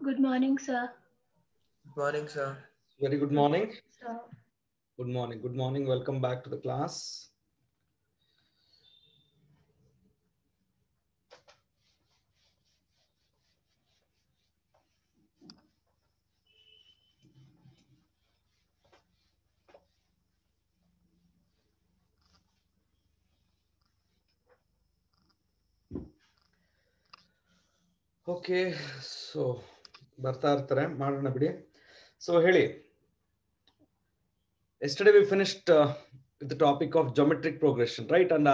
Good morning, sir. Good morning, sir. Very good morning. Sir. Good morning. Good morning. Welcome back to the class. Okay, so ಬರ್ತಾ ಇರ್ತಾರೆ ಮಾಡೋಣ ಬಿಡಿ. So ಹೇಳಿ. Yesterday we finished with the topic of geometric progression, right? And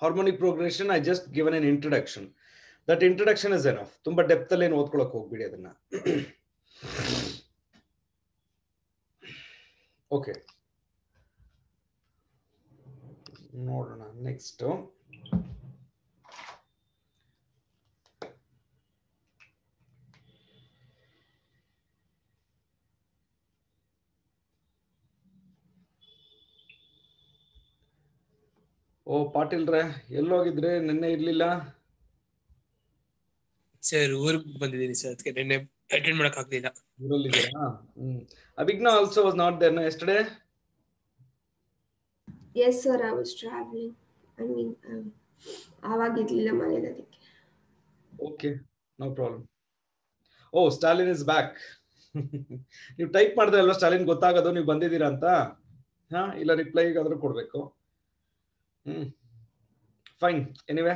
harmonic progression, I just given an introduction. That introduction is enough. ತುಂಬಾ depth ಅಲ್ಲಿ ಏನು ಓದ್ಕೊಳ್ಳೋಕೆ ಹೋಗ್ಬಿಡಿ ಅದನ್ನ. ಓಕೆ, ನೋಡೋಣ ನೆಕ್ಸ್ಟ್. ಓ ಪಾಟೀಲ್ರೆ, ಎಲ್ಲೋಗಿದ್ರೆ? ನಿನ್ನೆ ಇರ್ಲಿಲ್ಲ ಸರ್. ಊರಿಗೆ ಬಂದಿದ್ದೀನಿ ಸರ್, ಅದಕ್ಕೆ ನಿನ್ನೆ ಅಟೆಂಡ್ ಮಾಡಕ್ ಆಗ್ಲಿಲ್ಲ. ಊರಲ್ಲಿದ್ದೀರಾ? Abhigna also was not there, no, yesterday? Yes, sir. I was traveling. I mean, ಆವಾಗಿರ್ಲಿಲ್ಲ ಮನೇಲಿ ಅದಕ್ಕೆ. Okay, no problem. Oh, Stalin is back. ನೀವು ಟೈಪ್ ಮಾಡಿದ್ರೆ ಅಲ್ವಾ ಸ್ಟಾಲಿನ್ ಗೊತ್ತಾಗೋದು ನೀವು ಬಂದಿದ್ದೀರಾ ಅಂತ? ಹಾ, ಇಲ್ಲ ರಿಪ್ಲೈ ಆದ್ರೂ ಕೊಡ್ಬೇಕು. Fine. Anyway,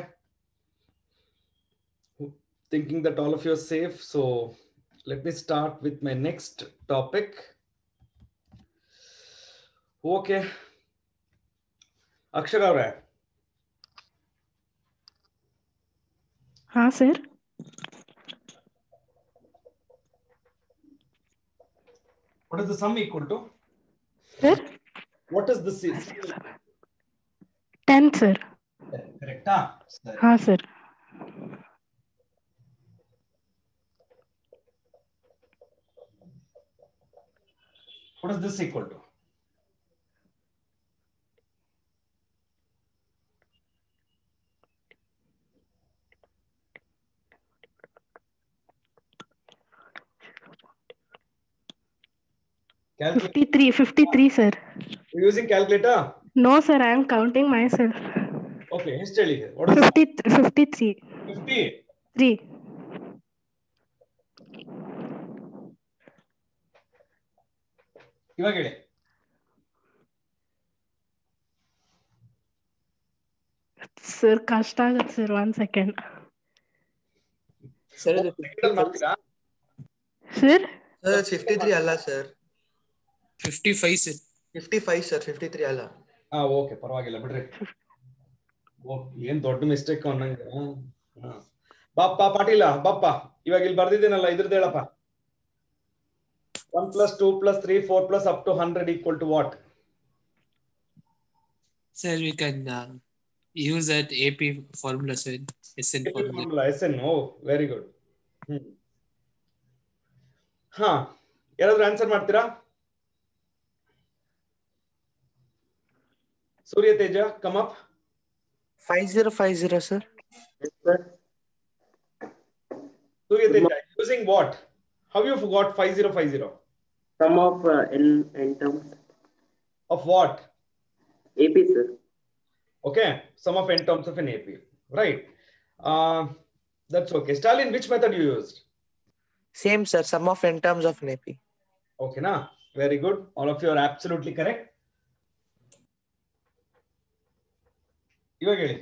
thinking that all of you are safe, so let me start with my next topic. Okay, Akshara avre. हाँ sir. What is the sum equal to? Sir? What is the sum? 10 sir. Correct. हाँ sir. What is this equal to? Calculator. 53 sir. You're using calculator? No sir, I am counting myself. Okay, history. What is 53. 50? 3. ಇವಾಗ ಹೇಳಿ. Sir, ಕಷ್ಟ ಆಗುತ್ತೆ sir, 1 second. Sir ಮಾಡ್ತೀರಾ? Sir? Sir 53 ಅಲ್ಲ sir, 55 sir. 55 sir, 53 ಅಲ್ಲ. ಹಾ, okay, ಪರವಾಗಿಲ್ಲ ಬಿಡ್ರಿ. ಏನ್ ದೊಡ್ಡ ಮಿಸ್ಟೇಕ್ ಅನ್ನಂಗೆ. ಬಾಪ್ಪ ಪಾಟೀಲ, ಬಾಪ್ಪ ಇವಾಗ ಇಲ್ಲಿ ಬರ್ದಿದ್ದೀನಲ್ಲ, ಇದ್ರದ್ದು ಹೇಳಪ್ಪ. 1 + 2 + 3 4 plus up to 100 equal to what? Sir, we can use that AP formula, sir. SN formula. SN. Oh, very good. ಹಾ, ಯಾರಾದ್ರೂ ಆನ್ಸರ್ ಮಾಡ್ತೀರಾ? Surya Teja, come up. 5050 sir. Yes, sir. Surya Teja, using what? How you forgot 5050? Sum of n terms. Of what? AP, sir. Okay, sum of n terms of an AP. Right. That's okay. Stalin, which method you used? Same sir, sum of n terms of an AP. Okay, na? Very good. All of you are absolutely correct. ಇವಾಗ ಹೇಳಿ.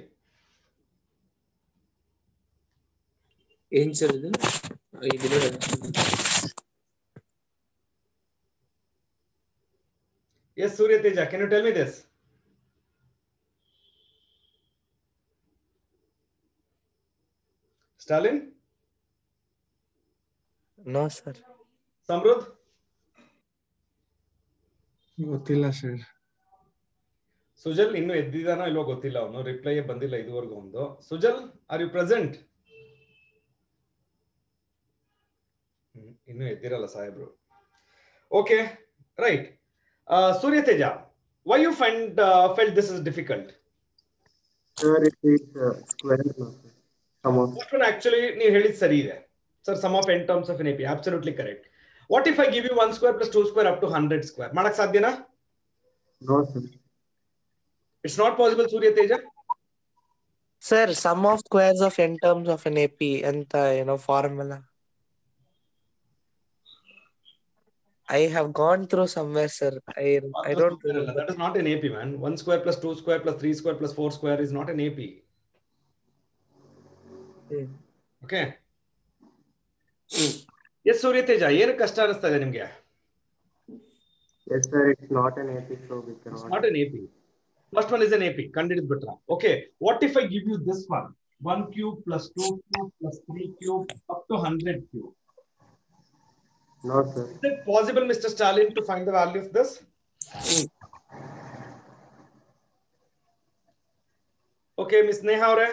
ಏನ್ sir ಇದು? Yes, Surya Teja, can you tell me this? Stalin? No sir. Samrudh? ಗೊತ್ತಿಲ್ಲ sir. Sujal ಇನ್ನು ಎದ್ದಿದಾನೋ ಇಲ್ವೋ ಗೊತ್ತಿಲ್ಲ, ಅವನು ರಿಪ್ಲೈ ಬಂದಿಲ್ಲ ಇದುವರೆಗೂ ಒಂದು. Sujal, are you present? ಇನ್ನು ಎದ್ದಿರಲ್ಲ ಸಾಹೇಬ್ರು. Okay, right. Surya Teja, why you felt this is difficult? Sir, it is square law. Sum of. Actually, ನೀವು ಹೇಳಿದ ಸರಿ ಇದೆ. Sir, sum of n terms of an AP. Absolutely correct. What if I give you 1 square plus 2 square up to 100 square? Madak sadhyana? No, sir. It's not possible, Surya Teja. Sir, sum of squares of n terms of an AP and the formula. I have gone through somewhere, sir. I don't remember. That is not an AP, man. 1 square plus 2 square plus 3 square plus 4 square is not an AP. Okay. Yes, Surya Teja, ಏನು ಕಷ್ಟ ಅನಿಸ್ತಾ ಇದೆ ನಿಮಗೆ? Yes, sir. It's not an AP, so we cannot. It's not an AP. First one is an AP. ಕಂಡುಹಿಡಿದ್ಬಿಟ್ರಾ? Okay. What if I give you this one? 1 cube plus 2 cube plus 3 cube up to 100 cube. No, sir. Is it possible, Mr. Stalin, to find the value of this? Okay, Miss Neha avare.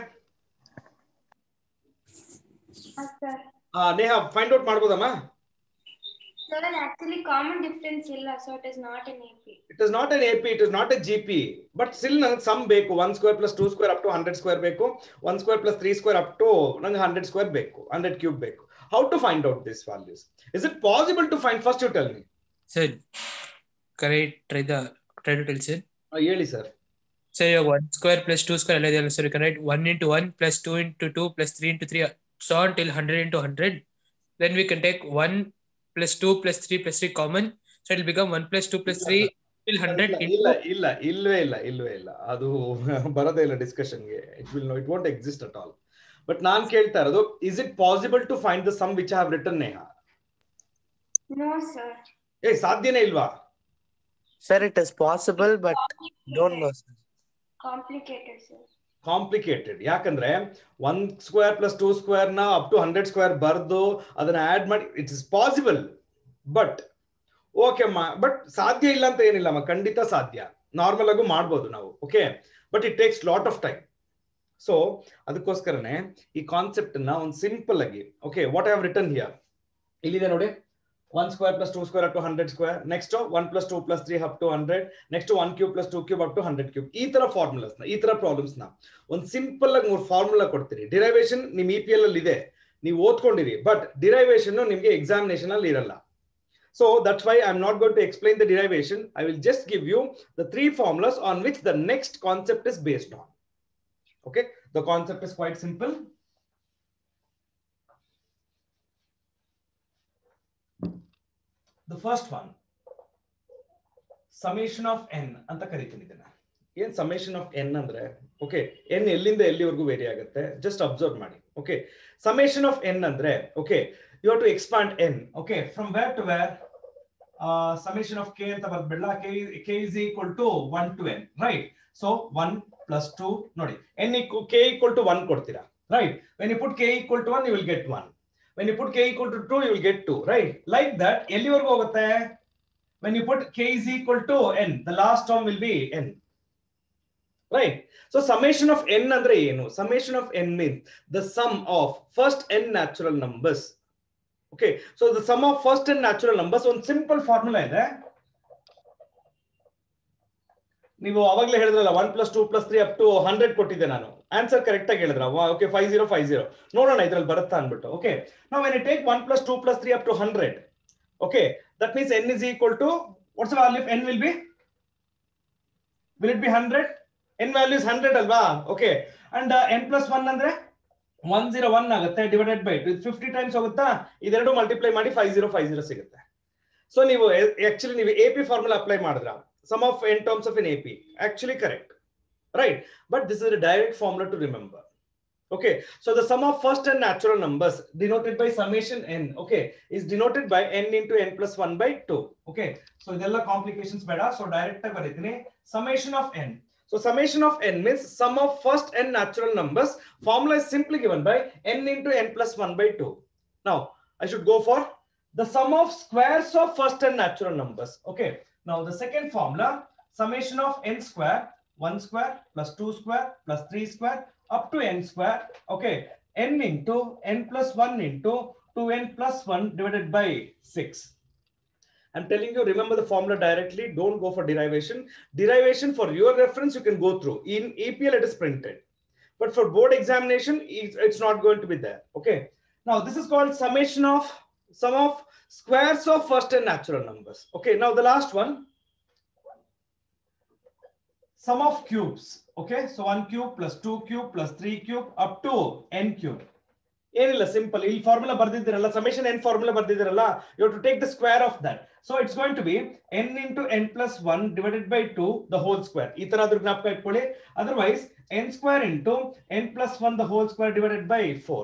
Sir. Neha, find out ಮಾಡ್ಬೋದಮ್ಮ? Sir, actually common difference illa, so it is not an AP. It is not an AP, it is not a GP. But still ನನಗೆ sum ಬೇಕು. 1 square plus 2 square up to 100 square ಬೇಕು. 1 square plus 3 square up to ನನಗೆ 100 square ಬೇಕು. 100 cube ಬೇಕು. How to find out these values? Is it possible to find? First you tell me. Sir, try to tell, sir. ಹೇಳಿ sir. Sir, you have 1 square plus 2 square ಅಲ್ಲ ಇದೆಯಲ್ಲ, sir. You can write 1 into 1 plus 2 into 2 plus 3 into 3 so on till 100 into 100. Then we can take 1 plus 2 plus 3 plus 3 common. So it will become 1 plus 2 plus 3 till 100 ಇಲ್ವೇ ಇಲ್ಲ ಅದು ಬರೋದೇ ಇಲ್ಲ ಡಿಸ್ಕಷನ್ಗೆ. It won't exist at all. But ನಾನು ಕೇಳ್ತಾ ಇರೋದು, is it possible to find the sum which I have written, Neha? No, sir. ಸಾಧ್ಯನೇ ಇಲ್ವಾ? Sir, it is possible, but don't know, sir. Complicated, sir. Complicated. ಯಾಕಂದ್ರೆ 1 square plus 2 square ನ up to 100 square ಬರ್ದು ಅದನ್ನ add ಮಾಡಿ, it is possible. But okay but ಸಾಧ್ಯ ಇಲ್ಲ ಅಂತ ಏನಿಲ್ಲ ಖಂಡಿತ ಸಾಧ್ಯ. ನಾರ್ಮಲ್ ಆಗೂ ಮಾಡ್ಬೋದು ನಾವು. Okay, but it takes lot of time. So ಅದಕ್ಕೋಸ್ಕರನೇ ಈ ಕಾನ್ಸೆಪ್ಟ್ ನ ಒಂದು ಸಿಂಪಲ್ ಆಗಿ, okay, what I have written here, ಇಲ್ಲಿದೆ ನೋಡಿ. 1 square plus 2 square up to 100 square. Next 1 plus 2 plus 3 up to 100. Next 1 cube plus 2 cube up to 100 cube. ಈ ತರ formulas ನ, ಈ ತರ ಪ್ರಾಬ್ಲಮ್ಸ್ ನ ಒಂದು ಸಿಂಪಲ್ ಆಗಿ 3 ಫಾರ್ಮುಲಾ ಕೊಡ್ತೀರಿ. ಡಿರೈವೇಶನ್ ನಿಮ್ EPL ಅಲ್ಲಿ ಇದೆ, ನೀವು ಓದ್ಕೊಂಡಿರಿ. ಬಟ್ ಡಿರೈವೇಶನ್ ನಿಮಗೆ ಎಕ್ಸಾಮಿನೇಷನ್ ಅಲ್ಲಿ ಇರಲ್ಲ. So that's why I'm not going to explain the derivation. I will just give you the 3 formulas on which the next concept is based on. Okay, the concept is quite simple. The first one, summation of n ಅಂತ ಕರೀತೀನಿ ಇದನ್ನ. ಏನ್ summation of n ಅಂದ್ರೆ, okay, n ಎಲ್ಲಿಂದ ಎಲ್ಲಿವರೆಗೂ very ಆಗುತ್ತೆ, just observe ಮಾಡಿ. Okay, summation of n ಅಂದ್ರೆ, okay, you have to expand n. Okay, from where to where? Summation of k ಅಂತ ಬರ್ಬಿಡಲ್ಲ. k is equal to 1 to n, right? So 1 plus 2 ನೋಡಿ, k equal to 1 ಕೊಡ್ತೀರಾ, right? When you put k equal to 1, you will get 1. When you put k equal to 2, you will get 2, right? Like that, ಎಲ್ಲಿವರೆಗೂ ಹೋಗುತ್ತೆ? When you put k is equal to n, the last term will be n, right? So summation of n ಅಂದ್ರೆ ಏನು? Summation of n means the sum of first n natural numbers. Okay, so the sum of first n natural numbers, ಒಂದು simple formula ಇದೆ. ನೀವು ಅವಾಗಲೇ ಹೇಳಿದ್ರಲ್ಲ 1 plus 2 plus 3 up to 100 ಕೊಟ್ಟಿದ್ದೆ ನಾನು. Answer correct ಆಗಿ ಹೇಳಿದ್ರ? ಓಕೆ, 5050 ನೋಡೋಣ ಇದ್ರಲ್ಲಿ ಬರುತ್ತಾ ಅನ್ಬಿಟ್ಟು. Okay, now when you take 1 plus 2 plus 3 up to 100, okay, that means n is equal to, what's the value of n will be? Will it be 100? n value is 100 ಅಲ್ವಾ? Okay, and n plus 1 ಅಂದ್ರೆ 101 ಆಗುತ್ತೆ, divided by 50 times ಹೋಗುತ್ತಾ, ಇದೆರಡು multiply ಮಾಡಿ 5050 ಸಿಗುತ್ತೆ. So ನೀವು actually ನೀವು AP formula apply ಮಾಡಿದ್ರ, sum of n terms of an AP, actually correct, right? But this is a direct formula to remember. Okay, so the sum of first n natural numbers denoted by summation n, okay, is denoted by n into n plus 1 by 2. Okay, so idella complications beda, so direct agi baritini summation of n. So summation of n means sum of first n natural numbers. Formula is simply given by n into n plus 1 by 2. Now I should go for the sum of squares of first n natural numbers. Okay, now the second formula, summation of n square, 1 square plus 2 square plus 3 square up to n square. Okay, n into n plus 1 into 2n plus 1 divided by 6. I'm telling you, remember the formula directly. Don't go for derivation. Derivation for your reference you can go through. In EPL it is printed, but for board examination it's not going to be there. Okay, Now this is called sum of squares of first and natural numbers. Okay, now the last one, sum of cubes. Okay, so 1 cube plus 2 cube plus 3 cube up to n cube. ಏನಿಲ್ಲ simple ಇಲ್ಲಿ formula ಬರ್ದಿದ್ದೀರಲ್ಲ summation n formula ಬರ್ದಿದ್ದೀರಲ್ಲ you have to take the square of that so it's going to be n into n plus 1 divided by 2 the whole square ಈ ತರ ಆದ್ರೂ ಜ್ಞಾಪಕ ಇಟ್ಕೊಳ್ಳಿ otherwise n square into n plus 1 the whole square divided by 4.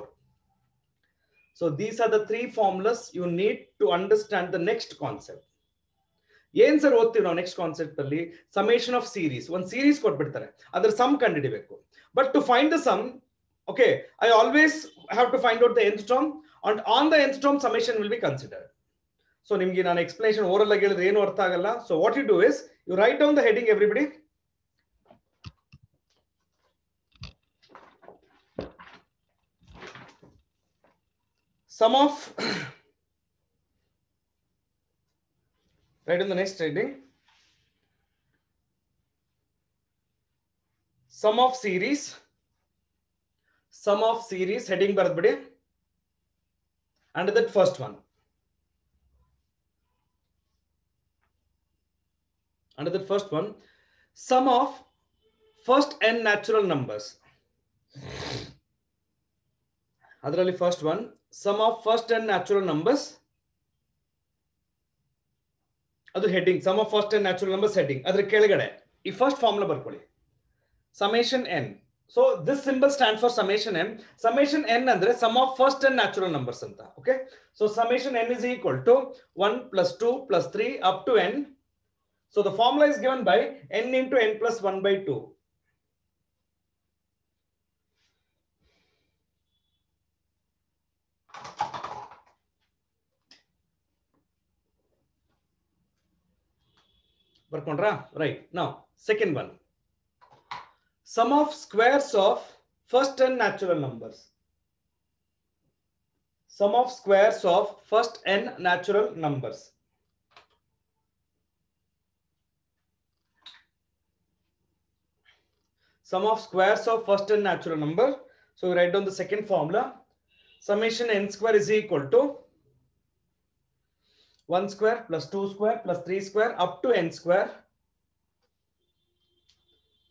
So these are the three formulas you need to understand the next concept. ಏನ್ ಸರ್ ಓದ್ತೀವಿ ನಾವು next concept ಅಲ್ಲಿ ಸಮೇಷನ್ ಆಫ್ ಸೀರೀಸ್ ಒಂದು ಸೀರೀಸ್ ಕೊಟ್ಬಿಡ್ತಾರೆ ಅದರ ಸಮ್ ಕಂಡುಹಿಡಿಬೇಕು but to find the sum okay I always have to find out the nth term and on the nth term summation will be considered. So nimge nan explanation oral agi helidre enu artha agalla so what you do is you write down the heading everybody sum of write in the next heading sum of series heading ಬರೆದ್ಬಿಡಿ and that first one under that first one sum of first n natural numbers ಅದರಲ್ಲಿ first one sum of first n natural numbers ಅದು heading sum of first n natural numbers heading ಅದರ ಕೆಳಗಡೆ ಈ first formula ಬರ್ಕೊಳ್ಳಿ summation n. So this symbol stands for summation n. Summation n andre sum of first n natural numbers anta. Okay. So summation n is equal to 1 plus 2 plus 3 up to n. So the formula is given by n into n plus 1 by 2. Barkondra? Right. Now, second one. Sum of squares of first n natural numbers. Sum of squares of first n natural numbers. Sum of squares of first n natural number. So we write down the second formula. Summation n square is equal to 1 square plus 2 square plus 3 square up to n square.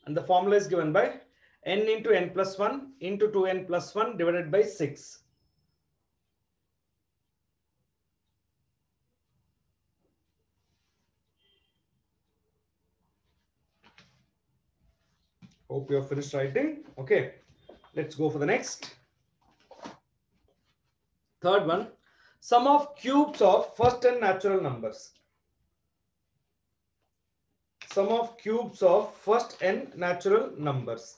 And the formula is given by n into n plus 1 into 2n plus 1 divided by 6. Hope you have finished writing. Okay, let's go for the next. Third one, sum of cubes of first n natural numbers. Sum of cubes of first n natural numbers.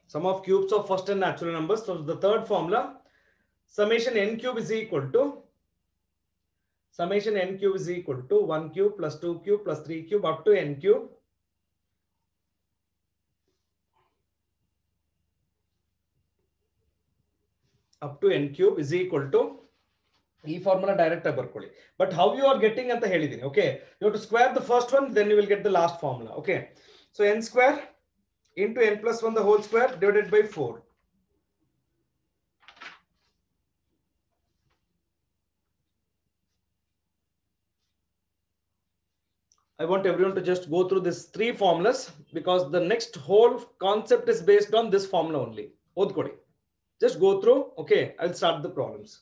Sum of cubes of first n natural numbers. So the third formula, summation n cube is equal to 1 cube plus 2 cube plus 3 cube up to n cube. Up to n cube is equal to e formula direct barkoli. But how you are getting anta helidini. Okay, you have to square the first one, then you will get the last formula. Okay, so n square into n plus 1 the whole square divided by 4. I want everyone to just go through these three formulas because the next whole concept is based on this formula only. Odkodi. Just go through. Okay, I'll start the problems.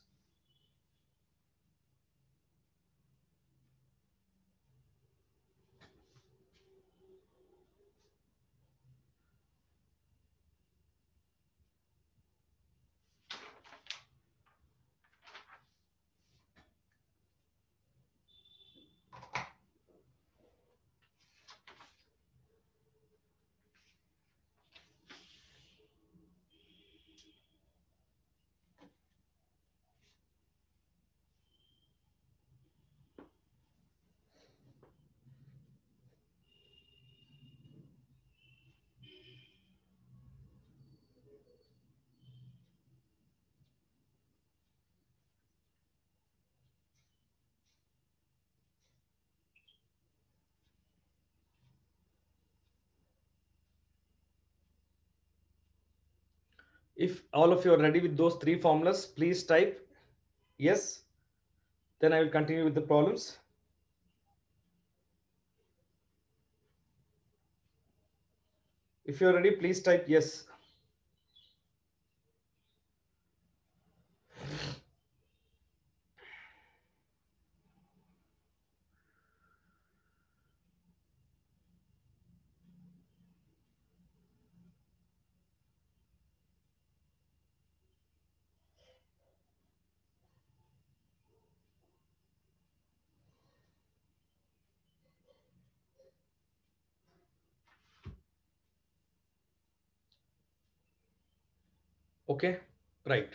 If all of you are ready with those three formulas, please type yes. Then I will continue with the problems. If you're ready, please type yes. Okay, right.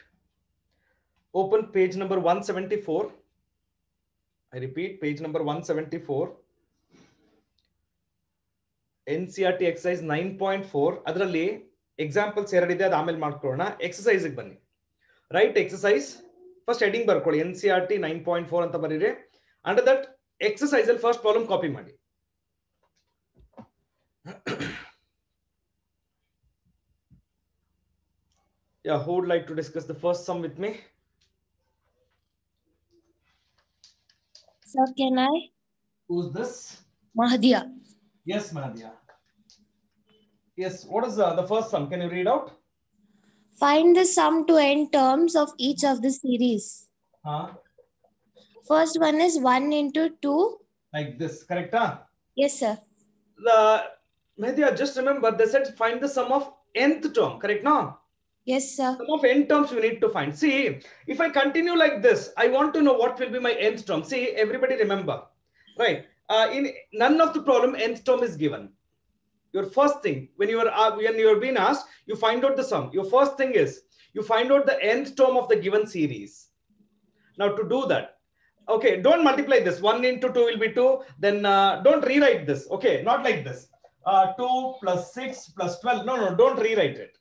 Open page number 174. I repeat, page number 174. NCERT exercise 9.4. ಅದರಲ್ಲಿ examples ಎರಡಿದೆ, ಅದು ಆಮೇಲೆ ಮಾಡ್ಕೊಳ್ಳೋಣ. Exercise ಬನ್ನಿ. Right exercise first heading ಬರ್ಕೊಳ್ಳಿ. NCERT 9.4 ಅಂತ ಬರೀರಿ. Under that exercise ಅಲ್ಲಿ ಫಸ್ಟ್ ಪ್ರಾಬ್ಲಮ್ ಕಾಪಿ ಮಾಡಿ. Yeah, who would like to discuss the first sum with me? Sir, can I? Who's this? Mahdia. Yes, Madhya. Yes, what is the first sum? Can you read out? Find the sum to n terms of each of the series. First one is 1 into 2. Like this, correct? Huh? Yes, sir. Madhya, just remember they said find the sum of nth term, correct? No? Yes, sir. Sum of n terms we need to find. See, if I continue like this, I want to know what will be my nth term. See, everybody remember, right? In none of the problem nth term is given. Your first thing when you are being asked, you find out the sum. Your first thing is you find out the nth term of the given series. Now to do that, okay, don't multiply this. 1 into 2 will be 2. Then don't rewrite this. Okay, not like this. 2 plus 6 plus 12. No, don't rewrite it.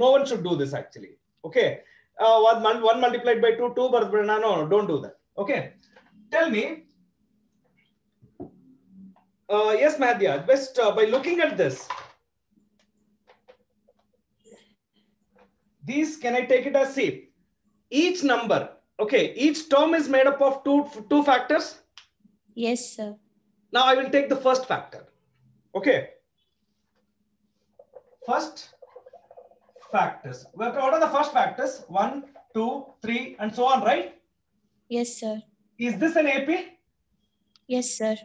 No one should do this actually. Okay, 1 multiplied by 2, 2, but no, don't do that. Okay, tell me. Yes, Madhya, best by looking at this. These, can I take it as, see, each number, okay, each term is made up of two factors. Yes, sir. Now I will take the first factor. Okay. First factors. What are the first factors? 1, 2, 3, and so on, right? Yes, sir. Is this an AP? Yes, sir.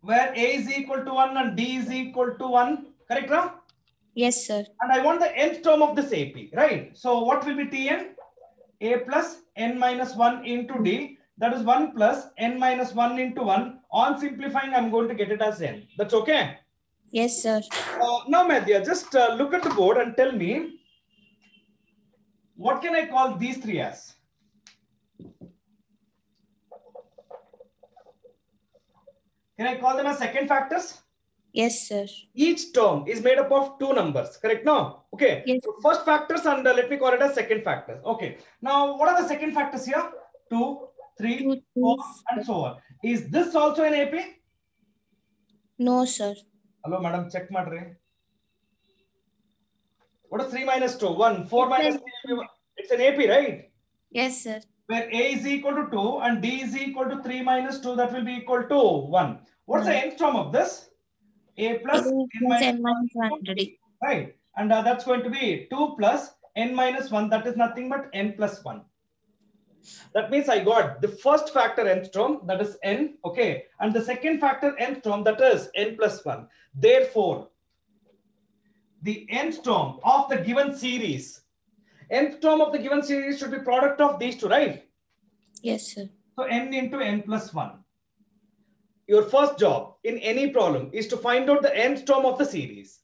Where A is equal to 1 and D is equal to 1, correct now? Yes, sir. And I want the nth term of this AP, right? So what will be Tn? A plus n minus 1 into D. That is 1 plus n minus 1 into 1. On simplifying, I'm going to get it as n. That's okay? Yes, sir. Now, Madhya, just look at the board and tell me, what can I call these three as? Can I call them as second factors? Yes, sir. Each term is made up of two numbers, correct now? Okay. Yes. So first factors and let me call it as second factors. Okay. Now, what are the second factors here? 2, 3, 4, and so on. Is this also an AP? No, sir. Hello, madam. Check madre. What is 3 minus 2? 1. 4 minus 3. It's an AP, right? Yes, sir. Where A is equal to 2 and D is equal to 3 minus 2, that will be equal to 1. What's the nth term of this? A plus n minus 1, right? And that's going to be 2 plus n minus 1. That is nothing but n plus 1. That means I got the first factor nth term, that is n, okay, and the second factor nth term, that is n plus 1. Therefore, the nth term of the given series, nth term of the given series should be product of these two, right? Yes, sir. So n into n plus 1. Your first job in any problem is to find out the nth term of the series.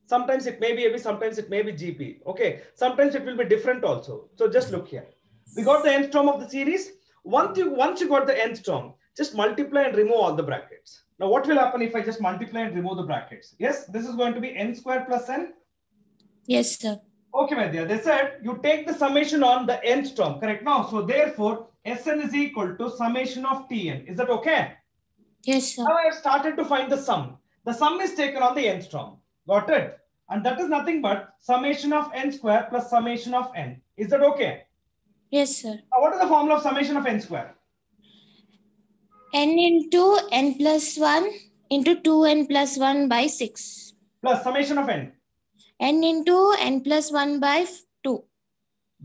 Sometimes it may be AB, sometimes it may be GP. Okay, sometimes it will be different also. So just look here. We got the nth term of the series. Once you got the nth term, just multiply and remove all the brackets. Now what will happen if I just multiply and remove the brackets? Yes, this is going to be n squared plus n. Yes, sir. Okay, Madhya, they said you take the summation on the nth term, correct now? So therefore, Sn is equal to summation of Tn. Is that okay? Yes, sir. Now I have started to find the sum. The sum is taken on the nth term. Got it? and that is nothing but summation of n square plus summation of n. Is that okay? Yes, sir. Now, what is the formula of summation of n square? N into n plus 1 into 2n plus 1 by 6. Plus summation of n. N into n plus 1 by 2.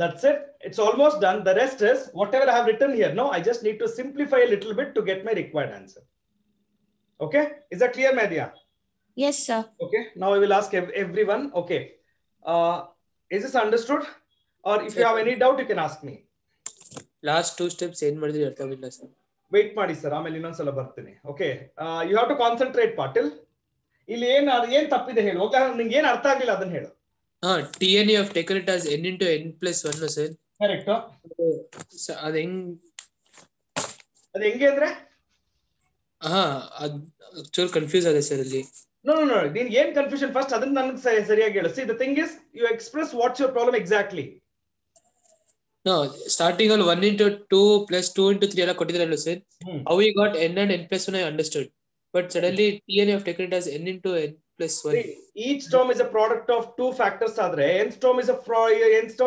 That's it. It's almost done. The rest is whatever I have written here. No, I just need to simplify a little bit to get my required answer. Okay. Is that clear, Madhya? Yes, sir. Okay. Now I will ask everyone. Okay. Is this understood? Or if you have any doubt, you can ask me. Last two steps ಏನು ಮಾಡಿದ್ರಿ ಅರ್ಥ ಆಗಿಲ್ಲ sir. Wait ಮಾಡಿ sir, ಆಮೇಲೆ ಇನ್ನೊಂದ್ಸಲ ಬರ್ತೀನಿ. Okay. You have to concentrate, Patil. ಇಲ್ಲಿ ಏನ್ ತಪ್ಪಿದೆ ಹೇಳು. ನಿಂಗೆ ಏನ್ ಅರ್ಥ ಆಗ್ಲಿಲ್ಲ ಅದನ್ನ ಹೇಳು. TN you have taken it as n into n plus 1 sir. Correct. ಅದು ಹೆಂಗೆ ಅಂದ್ರೆ ಚೂರು ಕನ್ಫ್ಯೂಸ್ ಆಗಿದೆ ಸರ್ ಅಲ್ಲಿ. No. Then ಏನ್ confusion first ಅದನ್ನ ನನಗೆ ಸರಿಯಾಗಿ ಹೇಳು. See, the thing is you express what's your problem exactly. No, starting on 1 into 2 plus 2 into 3 ಎಲ್ಲ ಕೊಟ್ಟಿದ್ರಲ್ಲ sir. How we got n and n plus 1 I understood. But suddenly TN you have taken it as n into n plus 1. See, each term is a product of two factors adre. Nth term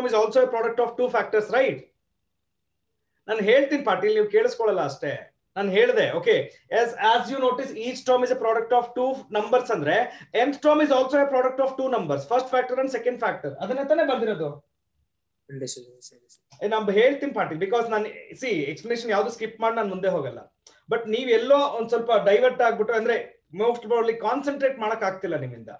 is also a product of two factors, right? ನಾನು ಹೇಳ್ತೀನಿ ಪಾಟೀಲ್, ನೀವು ಕೇಳಿಸ್ಕೊಳ್ಳಲ್ಲ ಅಷ್ಟೇ. ನಾನು ಹೇಳಿದೆ. Okay, as you notice, each term is a product of two numbers ಅಂದ್ರೆ nth term is also a product of two numbers, first factor and second factor. ಅದನ್ನ ತಾನೇ ಬಂದಿರೋದು. ನಾನು ಹೇಳ್ತೀನಿ ಪಾಟೀಲ್, ಬಿಕಾಸ್ ನಾನು ಎಕ್ಸ್ಪ್ಲನೇಷನ್ ಯಾವ್ದು ಸ್ಕಿಪ್ ಮಾಡಿ ನಾನು ಮುಂದೆ ಹೋಗಲ್ಲ. ಬಟ್ ನೀವೆಲ್ಲೋ ಒಂದ್ ಸ್ವಲ್ಪ ಡೈವರ್ಟ್ ಆಗ್ಬಿಟ್ಟು ಅಂದ್ರೆ ಮೋಸ್ಟ್ ಪ್ರಾಬಬ್ಲಿ ಕಾನ್ಸಂಟ್ರೇಟ್ ಮಾಡಕ್ ಆಗ್ತಿಲ್ಲ ನಿಮ್ಮಿಂದ.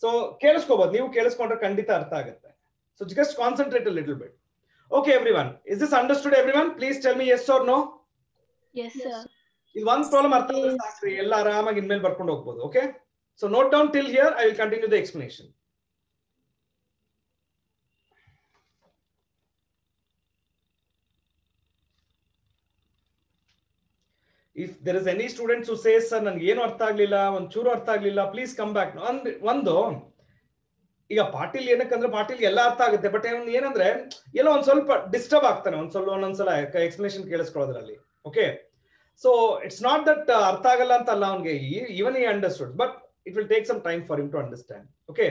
ಸೊ ಕೇಳಿಸ್ಕೋಬಹುದು, ನೀವು ಕೇಳಿಸ್ಕೊಂಡ್ರೆ ಖಂಡಿತ ಅರ್ಥ ಆಗುತ್ತೆ. So just concentrate a little bit. Okay, everyone. Is this understood, everyone? Please tell me yes or no. Yes, sir. This one problem ಅರ್ಥ ಆದ್ರೆ ಸಾಕ್ರಿ, ಎಲ್ಲ ಆರಾಮಾಗಿ ಇನ್ಮೇಲೆ ಬರ್ಕೊಂಡು ಹೋಗ್ಬೋದು. Okay? So note down till here. I will continue the explanation. If there is any students who says, sir, ನನಗೆ ಏನು ಅರ್ಥ ಆಗ್ಲಿಲ್ಲ, ಒಂಚೂರು ಅರ್ಥ ಆಗ್ಲಿಲ್ಲ, please come back. ಒಂದು ಈಗ ಪಾಟೀಲ್ ಏನಕ್ಕಂದ್ರೆ ಪಾಟೀಲ್ ಎಲ್ಲ ಅರ್ಥ ಆಗುತ್ತೆ, ಬಟ್ ಏನಂದ್ರೆ ಎಲ್ಲೋ ಒಂದ್ ಸ್ವಲ್ಪ ಡಿಸ್ಟರ್ಬ್ ಆಗ್ತಾನೆ ಒಂದೊಂದ್ಸಲ ಎಕ್ಸ್ಪ್ಲನೇಷನ್ ಕೇಳಿಸ್ಕೊಳ್ಳೋದ್ರಲ್ಲಿ. Okay, so it's not that ಅರ್ಥ ಆಗಲ್ಲ ಅಂತ ಅಲ್ಲ ಅವ್ನಿಗೆ, ಈವನ್ ಈ understood, but it will take some time for him to understand. Okay,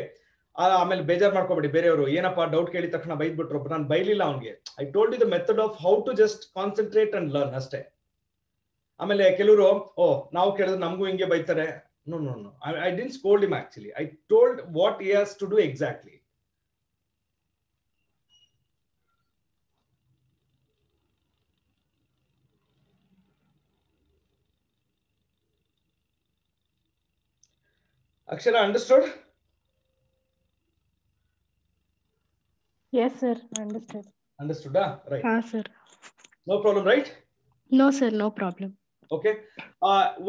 ಆಮೇಲೆ ಬೇಜಾರ್ ಮಾಡ್ಕೋಬೇಡಿ, ಬೇರೆಯವರು ಏನಪ್ಪಾ ಡೌಟ್ ಕೇಳಿದ ತಕ್ಷಣ ಬೈದ್ಬಿಟ್ರು. ನಾನು ಬೈಲಿಲ್ಲ ಅವ್ನಿಗೆ. I told you the method of how to just concentrate and learn ಅಷ್ಟೇ. ಆಮೇಲೆ ಕೆಲವರು ನಾವು ಕೇಳಿದ್ರೆ ನಮಗೂ ಹಿಂಗೆ ಬೈತಾರೆ. No. I didn't scold him actually. I told what he has to do exactly. Akshara, understood? Yes, sir. Understood. Understood, right? Sir. No problem, right? No, sir. No problem. Okay.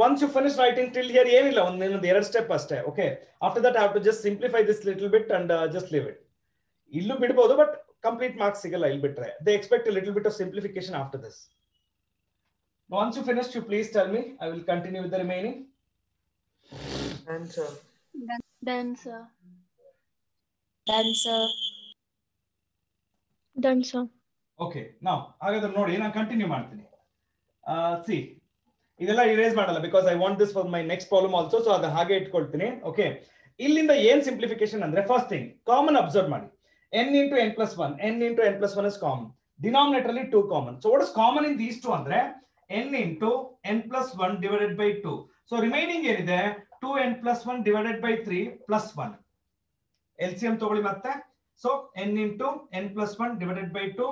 Once you finish writing till here, ಏನilla ಒಂದು ಎರಡು step ಅಷ್ಟೇ. Okay. After that, I have to just simplify this little bit and just leave it. ಇಲ್ಲೂ ಬಿಡಬಹುದು, but complete marks ಸಿಗಲ್ಲ ಇಲ್ಲಿ ಬಿಟ್ರೆ. They expect a little bit of simplification after this. Once you finish, you please tell me. I will continue with the remaining. Done, sir. Done, sir. Done, sir. Done, sir. Okay. Now, ಹಾಗಾದ್ರೆ ನೋಡಿ ನಾನು continue ಮಾಡ್ತೀನಿ. See, ಇದೆಲ್ಲ erase ಮಾಡಲ್ಲ, because I want this for my next problem also. So ಅದು ಹಾಗೆ ಇಟ್ಕೊಳ್ತೀನಿ. Okay, ಇಲ್ಲಿಂದ ಏನ್ ಸಿಂಪ್ಲಿಫಿಕೇಶನ್ ಅಂದ್ರೆ, ಫಸ್ಟ್ ಥಿಂಗ್ ಕಾಮನ್ ಅಬ್ಸರ್ವ್ ಮಾಡಿ. n into n plus 1, n into n plus 1 is common. Denominator ಅಲ್ಲಿ 2 common. So what is common in these two ಅಂದ್ರೆ n into n plus 1 divided by 2. So remaining ಏನಿದೆ 2n plus 1 divided by 3 plus 1. LCM ತಗೊಳ್ಳಿ ಮತ್ತೆ. So n into n plus 1 divided by 2,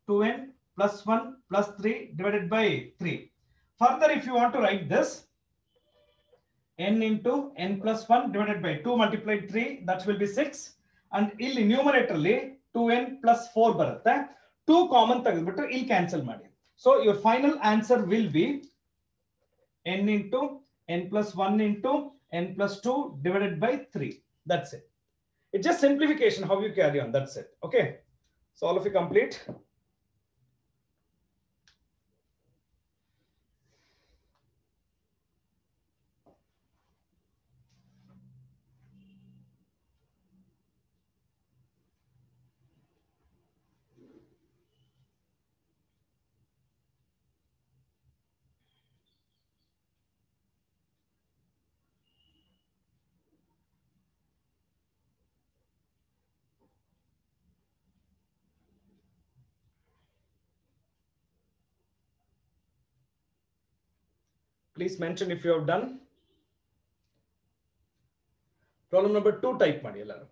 2n plus 1 plus 3 divided by 3. Further, if you want to write this, n into n plus 1 divided by 2 multiplied 3, that will be 6. And ಇಲ್ಲಿ numerator ಅಲ್ಲಿ 2n plus 4 ಬರುತ್ತೆ. 2 common ತೆಗೆದುಬಿಟ್ಟು ಇಲ್ಲಿ cancel ಮಾಡಿ. So your final answer will be n into n plus 1 into n plus 2 divided by 3. That's it. It's just simplification, how you carry on. That's it. Okay. So all of you complete. Please mention if you have done. Problem number 2 type ಮಾಡಿ ಎಲ್ಲರೂ.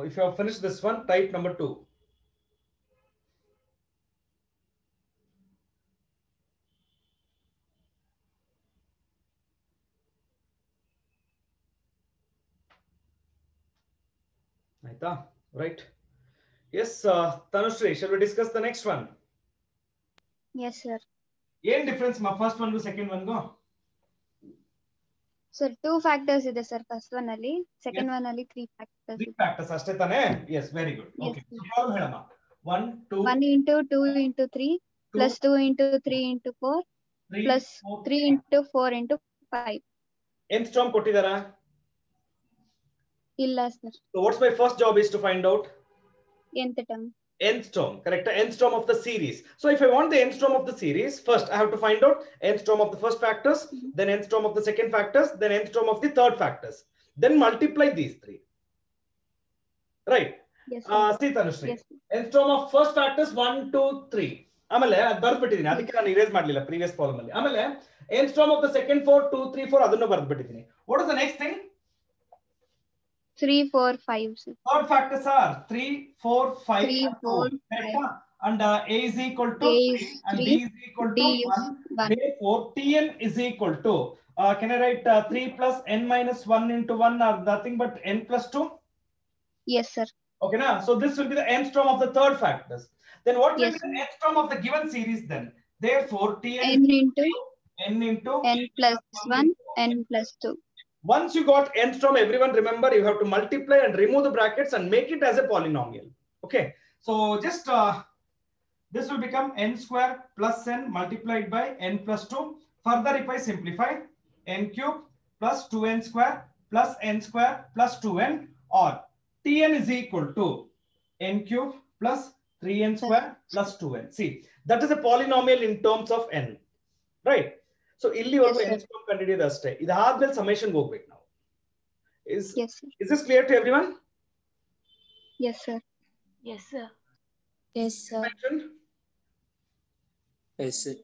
If you have finished this one, type number 2. ಆಯ್ತಾ? Right. Yes, Tanushree, shall we discuss the next one? Yes, sir. ಏನ್ difference first one second one go? Sir, 2 factors ಇದೆ sir first one ಅಲ್ಲಿ, second one ಅಲ್ಲಿ 3 factors. 3 factors ಅಷ್ಟೇ ತಾನೇ? Yes, very good. Okay. Problem ಹೇಳಮ್ಮ. 1 2 1 into 2 into 3 plus 2 into 3 into 4 plus 3 into 4 into 5. nth term ಕೊಟ್ಟಿದಾರಾ? ಇಲ್ಲ sir. So what's my first job is to find out nth term. nth term, correct? Nth term of the series. So if I want the nth term of the series, first I have to find out nth term of the first factors, then nth term of the second factors, then nth term of the third factors. Then multiply these 3. Right? Yes. See Tanushree. Yes. Nth term of first factors 1 2 3. ಆಮೇಲೆ ಅದು ಬರ್ದ್ಬಿಟ್ಟಿದ್ದೀನಿ, ಅದಕ್ಕೆ ನಾನು erase ಮಾಡಲಿಲ್ಲ previous problem ಅಲ್ಲಿ. ಆಮೇಲೆ nth term of the second 4 2 3 4 ಅದನ್ನು ಬರ್ದ್ಬಿಟ್ಟಿದ್ದೀನಿ. What is the next thing? 3 4 5. Third factors are 3 4 5 3 4 5. And A is equal to 3 and D is equal to 1. Therefore Tn is equal to can I write 3 plus n minus 1 into 1 are nothing but n plus 2? Yes sir. Okay na? So this will be the nth term of the third factors. Then what will be the nth term of the given series then? Therefore Tn n into n plus 1 n plus 2. Once you got nth term, everyone remember you have to multiply and remove the brackets and make it as a polynomial. Okay. So just this will become n square plus n multiplied by n plus 2. Further, if I simplify, n cube plus 2n square plus n square plus 2n, or Tn is equal to n cube plus 3n square plus 2n. See, that is a polynomial in terms of n. Right? So ಇಲ್ಲಿವರೆಗೂ n term ಕಂಡುಹಿಡಿಯೋದು ಅಷ್ಟೇ. ಇದಾದ್ಮೇಲೆ summation ಹೋಗ್ಬೇಕು ನಾವು. Is this clear to everyone? Yes sir. Yes sir. Yes sir. Yes sir.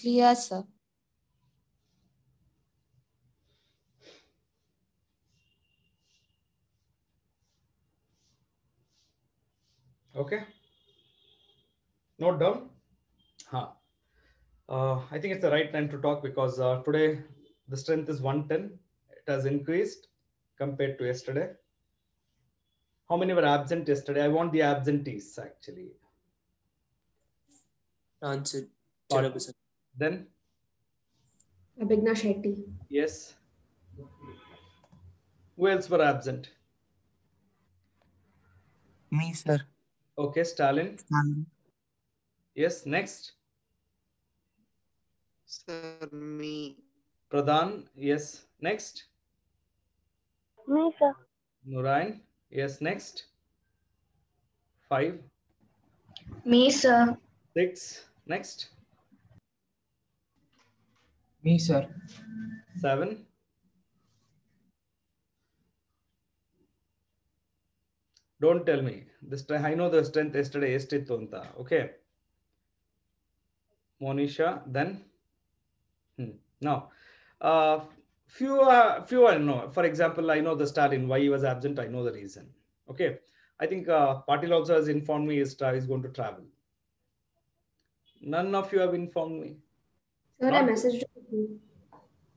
Clear sir. Okay. Note down. I think it's the right time to talk because today the strength is 110. It has increased compared to yesterday. How many were absent yesterday? I want the absentees actually. Answered. Then? Abhigna Shetty. Yes. Who else were absent? Me, sir. Okay, Stalin. Yes, next. Sir, me. Pradhan, yes. Next. Me sir. Nurain, yes. Next. 5. Me sir. 6. Next. Me sir. 7. Don't tell me this time. I know the strength yesterday. Okay. Monisha, then now few I know. For example, I know the Stalin, why he was absent. I know the reason. Okay. I think Patil also has informed me he's going to travel. None of you have informed me. Sir, I messaged the group.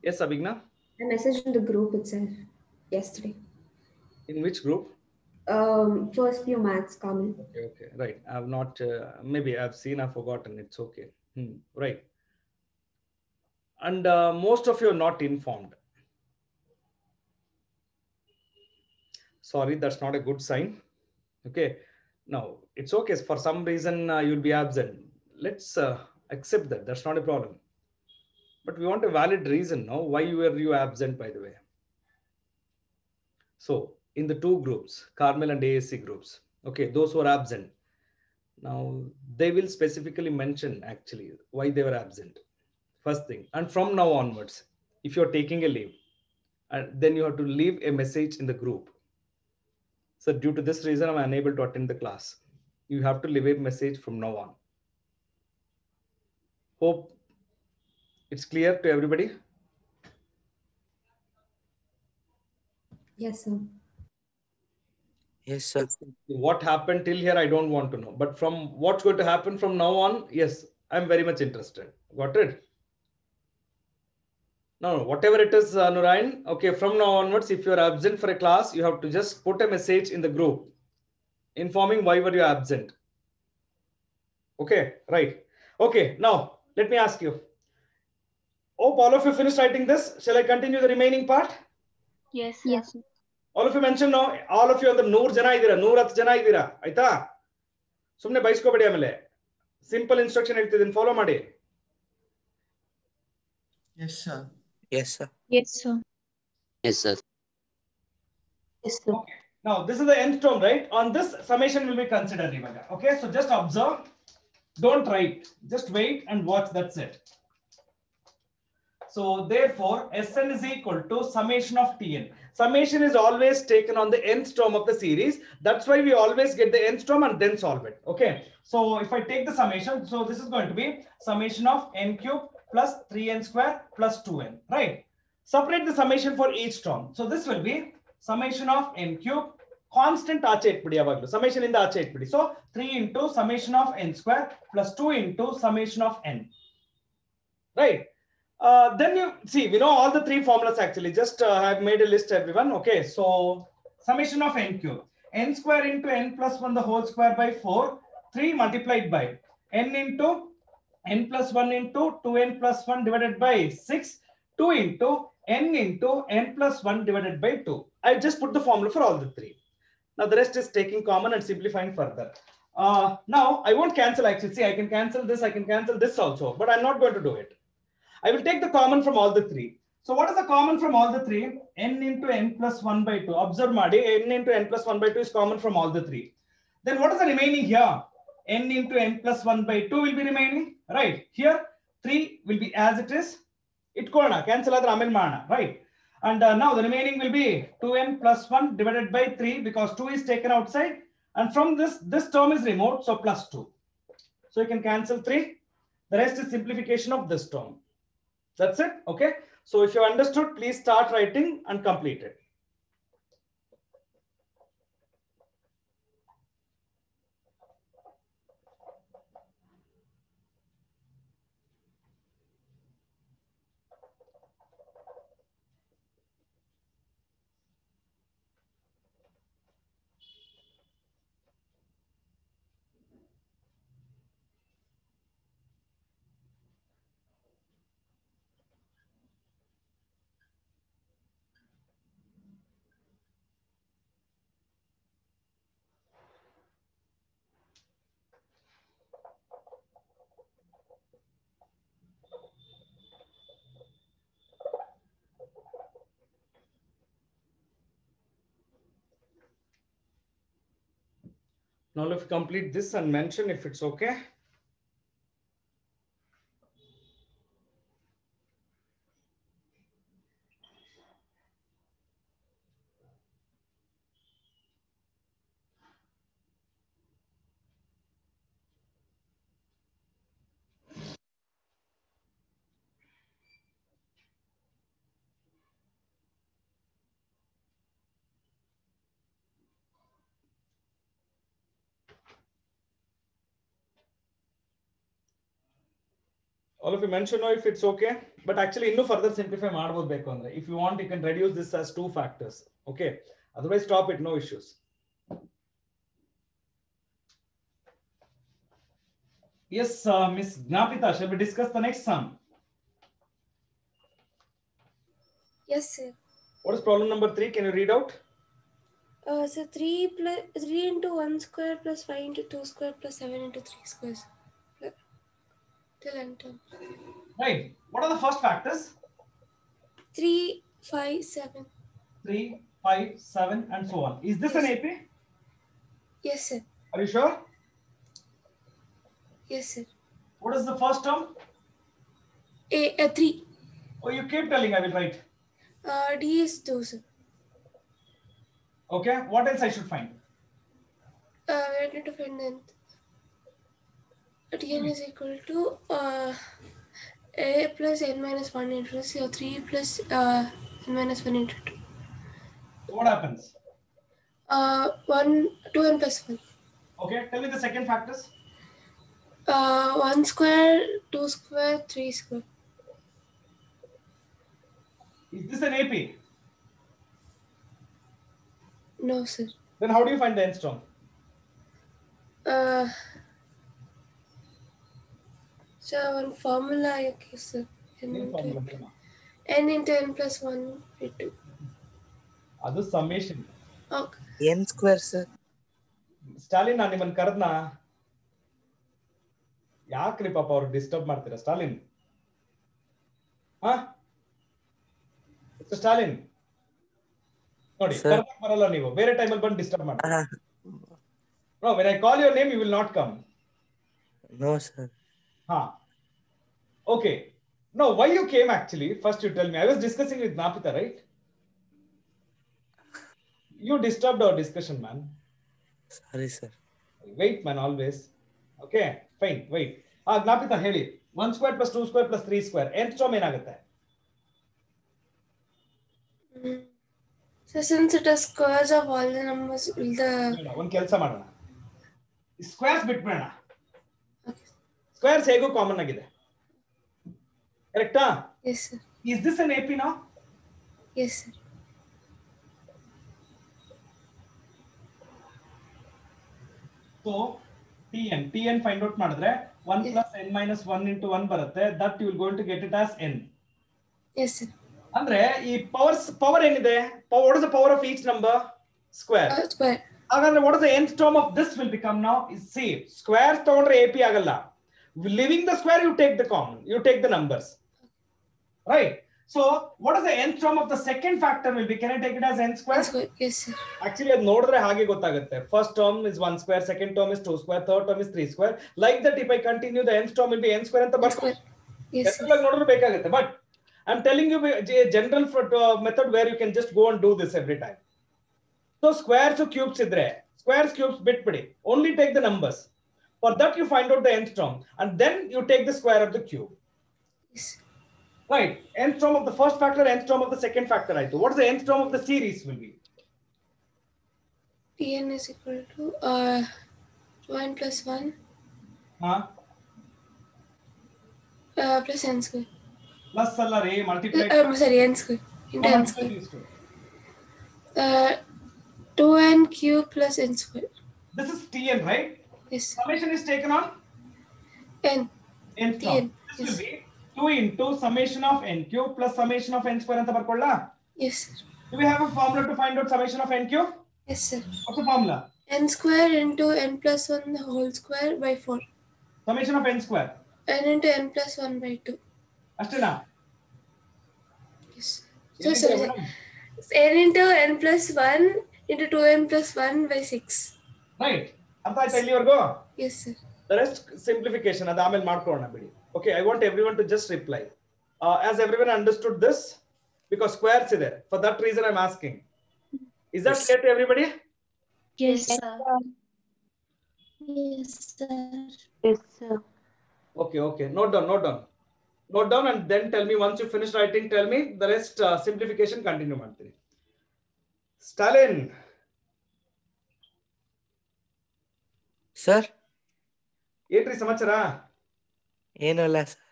Yes, Abhigna? I messaged in the group itself yesterday. In which group? First few maths, Kamal. Okay, right. I have not, maybe I've seen, I've forgotten. It's okay. Right. And most of you are not informed. Sorry, that's not a good sign. Okay. Now, it's okay. For some reason, you'll be absent. Let's accept that. That's not a problem. But we want a valid reason, no? Why were you absent, by the way? So, in the 2 groups, Carmel and ASC groups, okay, those who are absent, now they will specifically mention actually why they were absent. First thing, and from now onwards, if you're taking a leave, then you have to leave a message in the group. So due to this reason, I'm unable to attend the class. You have to leave a message from now on. Hope It's clear to everybody? Yes, sir. Yes, sir. What happened till here, I don't want to know. But from what's going to happen from now on, yes, I'm very much interested. Got it? No, whatever it is, Nurain. Okay, from now onwards, if you're absent for a class, you have to just put a message in the group informing why were you absent. Okay, right. Okay, now let me ask you. Hope all of you finished writing this. Shall I continue the remaining part? Yes, sir. Yes. All of you mention now. All of you ಅಂದ್ರೆ 100 ಜನ ಇದ್ದೀರಾ, 110 ಜನ ಇದ್ದೀರಾ, ಆಯ್ತಾ? ಸುಮ್ಮನೆ ಬೈಸ್ಕೋಬೇಡಿ. ಆಮೇಲೆ simple instruction ಹೇಳ್ತಿದ್ದೀನಿ, follow ಮಾಡಿ. Yes, sir. Yes, sir. Yes, sir. Yes, sir. Yes, sir. Okay. Now this is the nth term, right? On this summation will be considered. Okay, so just observe. Don't write. Just wait and watch. That's it. So therefore, Sn is equal to summation of Tn. Summation is always taken on the nth term of the series. That's why we always get the nth term and then solve it. Okay. So if I take the summation, so this is going to be summation of n cube plus 3n square plus 2n. Right. Separate the summation for each term. So this will be summation of n cube. Constant ಆಚೆ ಇಟ್ಬಿಡಿ ಯಾವಾಗಲೂ. Summation ಇಂದ ಆಚೆ ಇಟ್ಬಿಡಿ. So 3 into summation of n square plus 2 into summation of n. Right. Then you see, we know all the three formulas actually. Just I have made a list, everyone. Okay, so summation of n cube, n square into n plus 1 the whole square by 4, 3 multiplied by n into n plus 1 into 2n plus 1 divided by 6, 2 into n plus 1 divided by 2. I just put the formula for all the three. Now the rest is taking common and simplifying further. Now I won't cancel actually. See, I can cancel this, I can cancel this also, but I'm not going to do it. I will take the common from all the three. So what is the common from all the three? N into n plus 1 by 2. Observe Madi, n into n plus 1 by 2 is common from all the three. Then what is the remaining here? N into n plus 1 by 2 will be remaining. Right. Here 3 will be as it is. It corona cancel adra amel mana. Right. And now the remaining will be 2n plus 1 divided by 3 because 2 is taken outside. And from this term is removed. So plus 2. So you can cancel 3. The rest is simplification of this term. That's it. Okay. So if you understood, please start writing and complete it. Now let's complete this and mention if it's okay. All of you mention now if it's okay, but actually no further simplify ಮಾಡಬಹುದು ಬೇಕು ಅಂದ್ರೆ. If you want, you can reduce this as 2 factors. Okay. Otherwise stop it, no issues. Yes, Miss Gnapita, shall we discuss the next sum? Yes, sir. What is problem number 3? Can you read out? So 3 into 1 square plus 5 into 2 square plus 7 into 3 squares. Till end term. Right. What are the first factors? 3, 5, 7. 3, 5, 7 and so on. Is this an AP? Yes, sir. Are you sure? Yes, sir. What is the first term? 3. Oh, you keep telling, I will write. D is 2, sir. Okay. What else I should find? Where did you find that? Tn is equal to A plus n minus 1 into 2, so 3 plus n minus 1 into 2. What happens? 2n plus 1. Okay, tell me the second factors. 1 square, 2 square, 3 square. Is this an AP? No, sir. Then how do you find the Angstrom? So one formula I guess, sir. Same formula. N into n plus 1 by 2. ಅದು summation. Okay. n square sir. Stalin ನಾನು ನಿಮ್ಮನ್ನ ಕರೆದ್ನಾ? ಯಾಕ್ರಿ ಪಾಪ ಅವ್ರು disturb ಮಾಡ್ತೀರಾ ಸ್ಟಾಲಿನ್? ಸ್ಟಾಲಿನ್ ನೋಡಿ ಕರೆದಾಗ ಬರಲ್ಲ ನೀವು, ಬೇರೆ ಟೈಮಲ್ಲಿ ಬಂದು ಡಿಸ್ಟರ್ಬ್ ಮಾಡ್ತೀರಾ. No, when I call your name you will not come. No sir. Okay. No, why you came actually? First you tell me. I was discussing with Napita, right? You disturbed our discussion, man. Sorry sir. Wait, man, always. Okay, fine, wait. Napita, ಹೇಳಿ 1 square plus 2 square plus 3 square. nth term ಏನಾಗುತ್ತೆ? So since it is squares of all the numbers, will the... ಒಂದು ಕೆಲಸ ಮಾಡೋಣ. Squares ಬಿಟ್ಬಿಡೋಣ. Squares ಹೇಗೋ common ಆಗಿದೆ. ಕರೆಕ್ಟಾ? Yes, sir. Is this an AP now? Yes, sir. So tn find out ಮಾಡಿದ್ರೆ 1 plus n minus 1 into 1 ಬರುತ್ತೆ. That you will going to get it as n. Yes, sir. ಅಂದ್ರೆ ಈ power ಏನಿದೆ? What is the power of each number? Square. Square. ಹಾಗಾದ್ರೆ what is the nth term of this will become now? Is see squares ತಗೊಂಡ್ರೆ AP ಆಗಲ್ಲ. Leaving the square you take the common. You take the numbers. Right? So what is the nth term of the second factor will be? Can I take it as n square? Yes, sir. Actually ಅದು ನೋಡಿದ್ರೆ ಹಾಗೆ ಗೊತ್ತಾಗುತ್ತೆ. First term is 1 square, second term is 2 square, third term is 3 square. Like that if I continue the nth term will be n square ಅಂತ ಬರ್ತಾರೆ. Yes, sir. ನೋಡಿದ್ರೆ ಬೇಕಾಗುತ್ತೆ. But I'm telling you a general method where you can just go and do this every time. So squares to cubes idre, squares cubes bitbidi. Only take the numbers. For that you find out the nth term and then you take the square of the cube. Yes. Right. Nth term of the first factor, nth term of the second factor. What is the nth term of the series will be? Tn is equal to 1 plus 1 plus n square. Plus alla re multiply. Sorry, n square into n square. 2n cube plus n square. This is Tn, right? Yes. Summation is taken on n. Nth term. This will be 2 into summation of n cube plus summation of n square anta barkolla. Yes, sir. Do we have a formula to find out summation of n cube? Yes, sir. What's the formula? N square into n plus 1 the whole square by 4. Summation of n square. N into n plus 1 by 2. ಅಷ್ಟೇನಾ? Yes. So sorry. N into n plus 1 into 2n plus 1 by 6. Right. ಅರ್ಥ ಆಯ್ತಾ ಇಲ್ಲಿವರೆಗೂ? Yes, sir. The rest simplification ಅದು ಆಮೇಲೆ ಮಾಡ್ಕೊಳ್ಳೋಣ ಬಿಡಿ. Okay, I want everyone to just reply. As everyone understood this? Because squares ಇದೆ. For that reason I'm asking. Is that clear to everybody? Yes, sir. Yes, sir. Yes, sir. Okay. Note down and then tell me once you finish writing, tell me the rest simplification continue ಮಾಡ್ತೀನಿ. Stalin. Sir? ಏನ್ರಿ ಸಮಾಚಾರ? ಏನು ಇಲ್ಲ sir.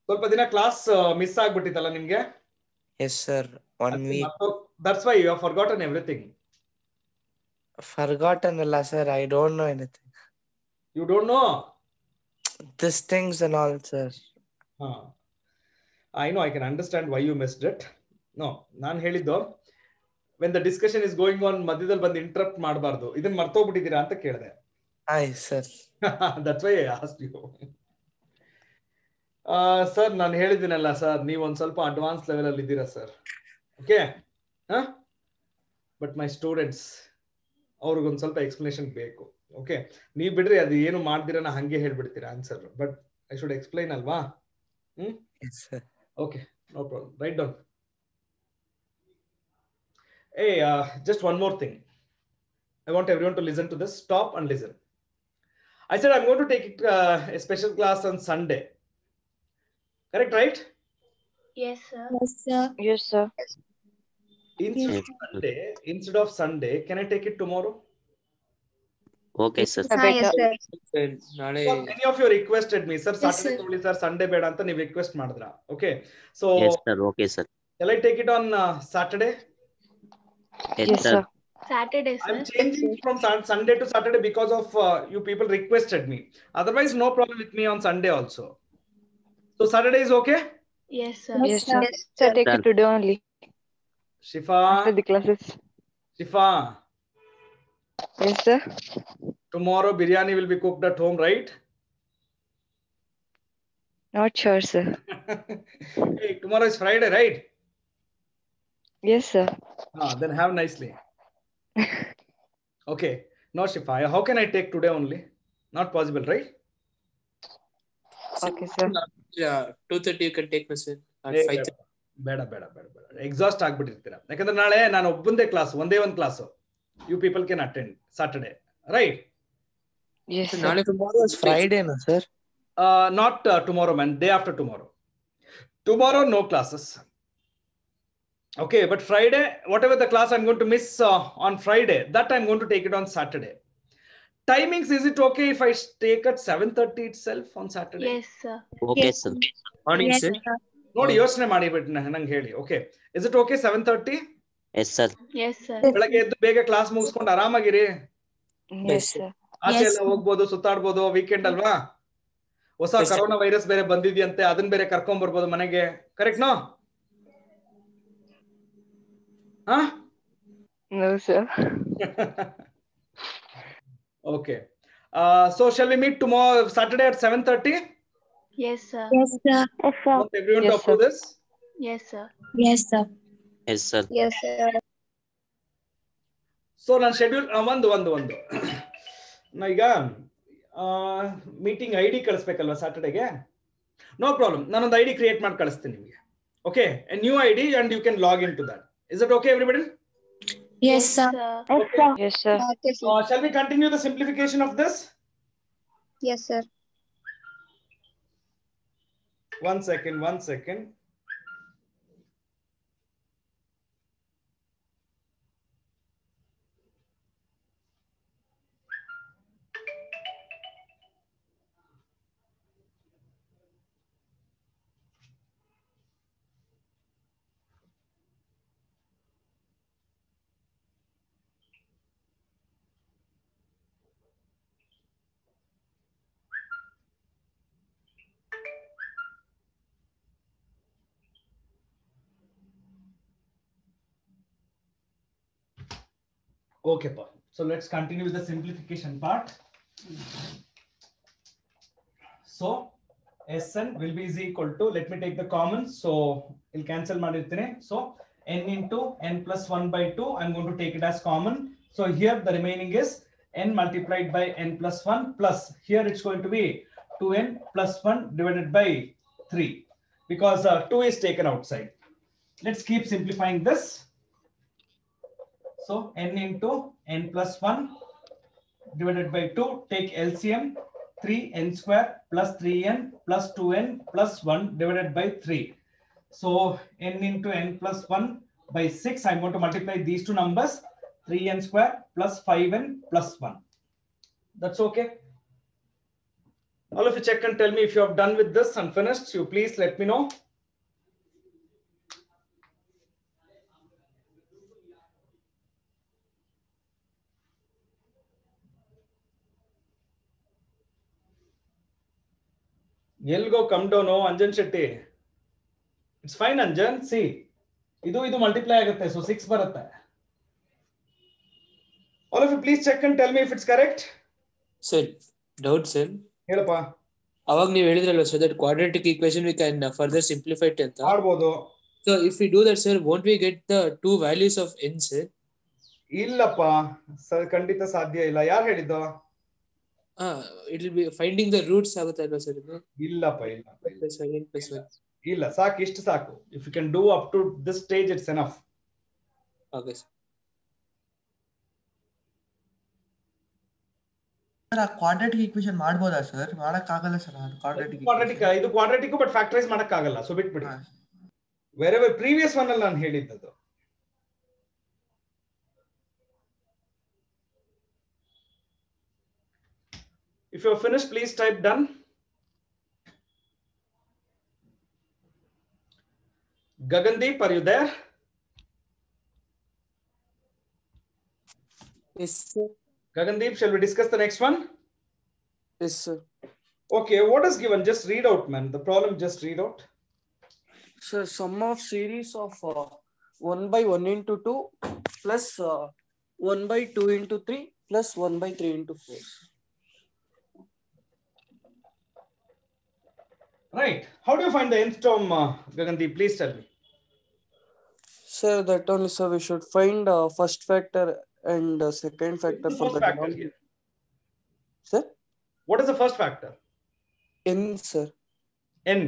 ಸ್ವಲ್ಪ ದಿನ class miss ಆಗ್ಬಿಟ್ಟಿತ್ತಲ್ಲ ನಿಮ್ಗೆ? Yes sir, 1 week. That's why you have forgotten everything. Forgotten ಇಲ್ಲ sir, I don't know anything. You don't know? These things and all sir. I know, I can understand why you missed it. No, ನಾನು ಹೇಳಿದ್ದು when the discussion is going on ಮಧ್ಯದಲ್ಲಿ ಬಂದು interrupt ಮಾಡಬಾರ್ದು. ಇದನ್ನ ಮರ್ತೋಗ್ಬಿಟ್ಟಿದ್ದೀರಾ ಅಂತ ಕೇಳಿದೆ. Hi sir. That's why I asked you. Sir ನಾನು ಹೇಳಿದ್ದೀನಲ್ಲ sir, ನೀವು ಒಂದು ಸ್ವಲ್ಪ ಅಡ್ವಾನ್ಸ್ ಲೆವೆಲ್ ಅಲ್ಲಿ ಇದ್ದೀರಾ sir. Okay, but my students ಅವ್ರಿಗೊಂದು ಸ್ವಲ್ಪ ಎಕ್ಸ್ಪ್ಲನೇಷನ್ ಬೇಕು. ಓಕೆ, ನೀವು ಬಿಡ್ರಿ, ಅದು ಏನು ಮಾಡ್ದಿರ ಹಂಗೆ ಹೇಳ್ಬಿಡ್ತೀರಾ answer, but I should explain ಅಲ್ವಾ? Okay, no problem, write down. Just one more thing. I want everyone to listen to this. Stop and listen. I said I'm going to take a special class on Sunday. Correct, right? Yes, sir. Yes, sir. Yes, sir. Instead of Sunday, can I take it tomorrow? Okay, sir. Yes, sir. ನಾಳೆ Many of you requested me, sir, Saturday only, sir, Sunday ಬೇಡ ಅಂತ ನೀವು request ಮಾಡಿದ್ರ. Okay. So, Yes, sir. Okay, sir. shall I take it on Saturday? Yes, sir. Saturday, sir. I'm changing from Sunday to Saturday because of you people requested me. Otherwise, no problem with me on Sunday also. So Saturday is okay? Yes, sir. Yes, sir. Sir, take it today only. Shifa. After the classes. Shifa. Yes, sir. Tomorrow biryani will be cooked at home, right? Not sure, sir. Hey, tomorrow is Friday, right? Yes, sir. Then have nicely. Okay. No, Shifa. How can I take today only? Not possible, right? Okay, sir. Yeah, 2:30 you can take me, sir. At 5:30. ಬೇಡ exhaust ಆಗ್ಬಿಟ್ಟಿರ್ತೀರಾ ಯಾಕಂದ್ರೆ ನಾಳೆ ನಾನು ಒಬ್ಬಂದೇ class ಒಂದೇ ಒಂದು class you people can attend Saturday right Yes, sir. ನಾಳೆ Tomorrow is Friday, no, sir? Not tomorrow, man. Day after tomorrow. Tomorrow, no classes. Okay, but Friday, whatever the class I'm going to miss on Friday, that I'm going to take it on Saturday. Timings, is it okay if I take at 7:30 itself on Saturday? Yes, sir. Okay, sir. Morning, Yes, sir. sir. ನೋಡಿ ಯೋಚನೆ ಮಾಡಿಬಿಟ್ಟು ನಂಗೆ ಹೇಳಿ okay is it okay 7:30 Yes, sir. Yes, sir. ಬೆಳಗ್ಗೆ ಎದ್ದು ಬೇಗ class ಮುಗಿಸ್ಕೊಂಡು ಆರಾಮಾಗಿರಿ Yes, sir. ಆಚೆ Yes. ಎಲ್ಲ ಹೋಗ್ಬೋದು ಸುತ್ತಾಡ್ಬೋದು ವೀಕೆಂಡ್ ಅಲ್ವಾ ಹೊಸ Yes, sir. ಕರೋನಾ ವೈರಸ್ ಬೇರೆ ಬಂದಿದ್ಯಂತೆ ಅದನ್ನ ಬೇರೆ ಕರ್ಕೊಂಡ್ ಬರ್ಬೋದು ಮನೆಗೆ correct no No, sir. Okay. So shall we meet tomorrow Saturday at 7:30? Yes, sir. Yes, sir. Want everyone to Yes, approve sir. this? Yes, sir. Yes, sir. Yes, sir. Yes, sir. So ನಾನು schedule ಒಂದು ನಾ ಈಗ meeting ID ಕಳಿಸ್ಬೇಕಲ್ವಾ ಸಾಟರ್ಡೆಗೆ no problem ನಾನೊಂದು ID create ಮಾಡಿ ಕಳಿಸ್ತೀನಿ ನಿಮಗೆ okay A new ID and you can log into that. Is it okay everybody? Yes, sir. Okay. Yes, sir. Shall we continue the simplification of this? Yes, sir. One second. Okay, pa. So let's continue with the simplification part. So Sn will be is equal to, let me take the common. So it'll cancel ಮಾಡಿರ್ತೀನಿ. So n into n plus 1 by 2, I'm going to take it as common. So here the remaining is n multiplied by n plus 1 plus, here it's going to be 2n plus 1 divided by 3 because 2 is taken outside. Let's keep simplifying this. So n into n plus 1 divided by 2, take LCM, 3n square plus 3n plus 2n plus 1 divided by 3. So n into n plus 1 by 6, I'm going to multiply these two numbers, 3n square plus 5n plus 1. That's okay. All of you check and tell me if you have done with this and finished. You please let me know. Yelgo come down, no, Anjan Shetty. It's fine, Anjan. See, idu multiply agate, so 6 baratte. All of you please check and tell me if it's correct. Sir, doubt, sir. ಹೇಳಪ್ಪ ಅವಾಗ ನೀವು ಹೇಳಿದ್ರಲ್ಲ sir that quadratic equation we can further simplify it ಅಂತ. ಆಡ್ಬೋದು. So if we do that, sir, won't we get the two values of n, sir? ಇಲ್ಲಪ್ಪ sir ಖಂಡಿತ ಸಾಧ್ಯ ಇಲ್ಲ. ಯಾರು ಹೇಳಿದ್ದು? It will be finding the roots ಆಗುತ್ತೆ ಅಲ್ವಾ sir ಇದು? ಇಲ್ಲಪ್ಪ ಇಲ್ಲ. Plus 1 plus 1. ಇಲ್ಲ ಸಾಕು ಇಷ್ಟು ಸಾಕು. If you can do up to this stage, it's enough. Okay, sir. Quadratic equation ಮಾಡ್ಬೋದಾ ಸರ್? ಮಾಡಕ್ಕಾಗಲ್ಲ ಸರ್ ಅದು ಇದು ಕ್ವಾಡ್ರಾಟಿಕ್ ಬಟ್ ಫ್ಯಾಕ್ಟರೈಸ್ ಮಾಡಕ್ಕಾಗಲ್ಲ, ಸೊ ಬಿಟ್ಬಿಡಿ. ವೆರೆವರ್ ಪ್ರೀವಿಯಸ್ ಒನ್ ಅಲ್ಲಿ ನಾನು ಹೇಳಿದ್ದದು. If you're finished, please type done. Gagandeep, are you there? Yes, sir. Gagandeep, shall we discuss the next one? Yes, sir. Okay, what is given? Just read out, man. The problem, just read out. So sum of series of 1 by 1 into 2 plus 1 by 2 into 3 plus 1 by 3 into 4. Right. How do you find the nth term, Gagandeep? Please tell me. Sir, that only, sir, we should find first factor and second factor for the denominator. Sir? What is the first factor? N, sir. N.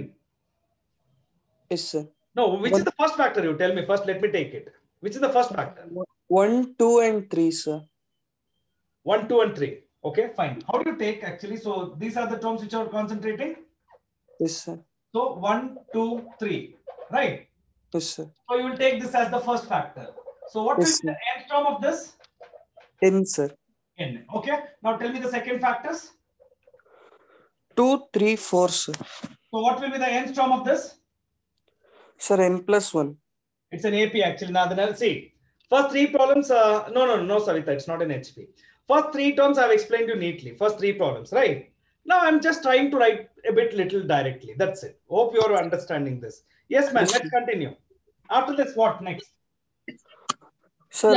Yes, sir. No, which is the first factor? You tell me first. Let me take it. Which is the first factor? 1, 2, and 3, sir. 1, 2, and 3. Okay, fine. How do you take actually? So these are the terms which are concentrating. Yes, sir. So 1, 2, 3. Right. Yes, sir. So you will take this as the first factor. So what Yes, will be the nth term of this? N, sir. N. Okay. Now tell me the second factors. 2, 3, 4, sir. So what will be the nth term of this? Sir, N plus 1. It's an AP actually. Now then I'll see. First three problems. No, Savita. It's not an HP. First three terms I've explained you neatly. First three problems, right? Now I'm just trying to write a bit little directly. That's it. Hope you're understanding this. Yes, man. Let's continue. After this, what next? Sir,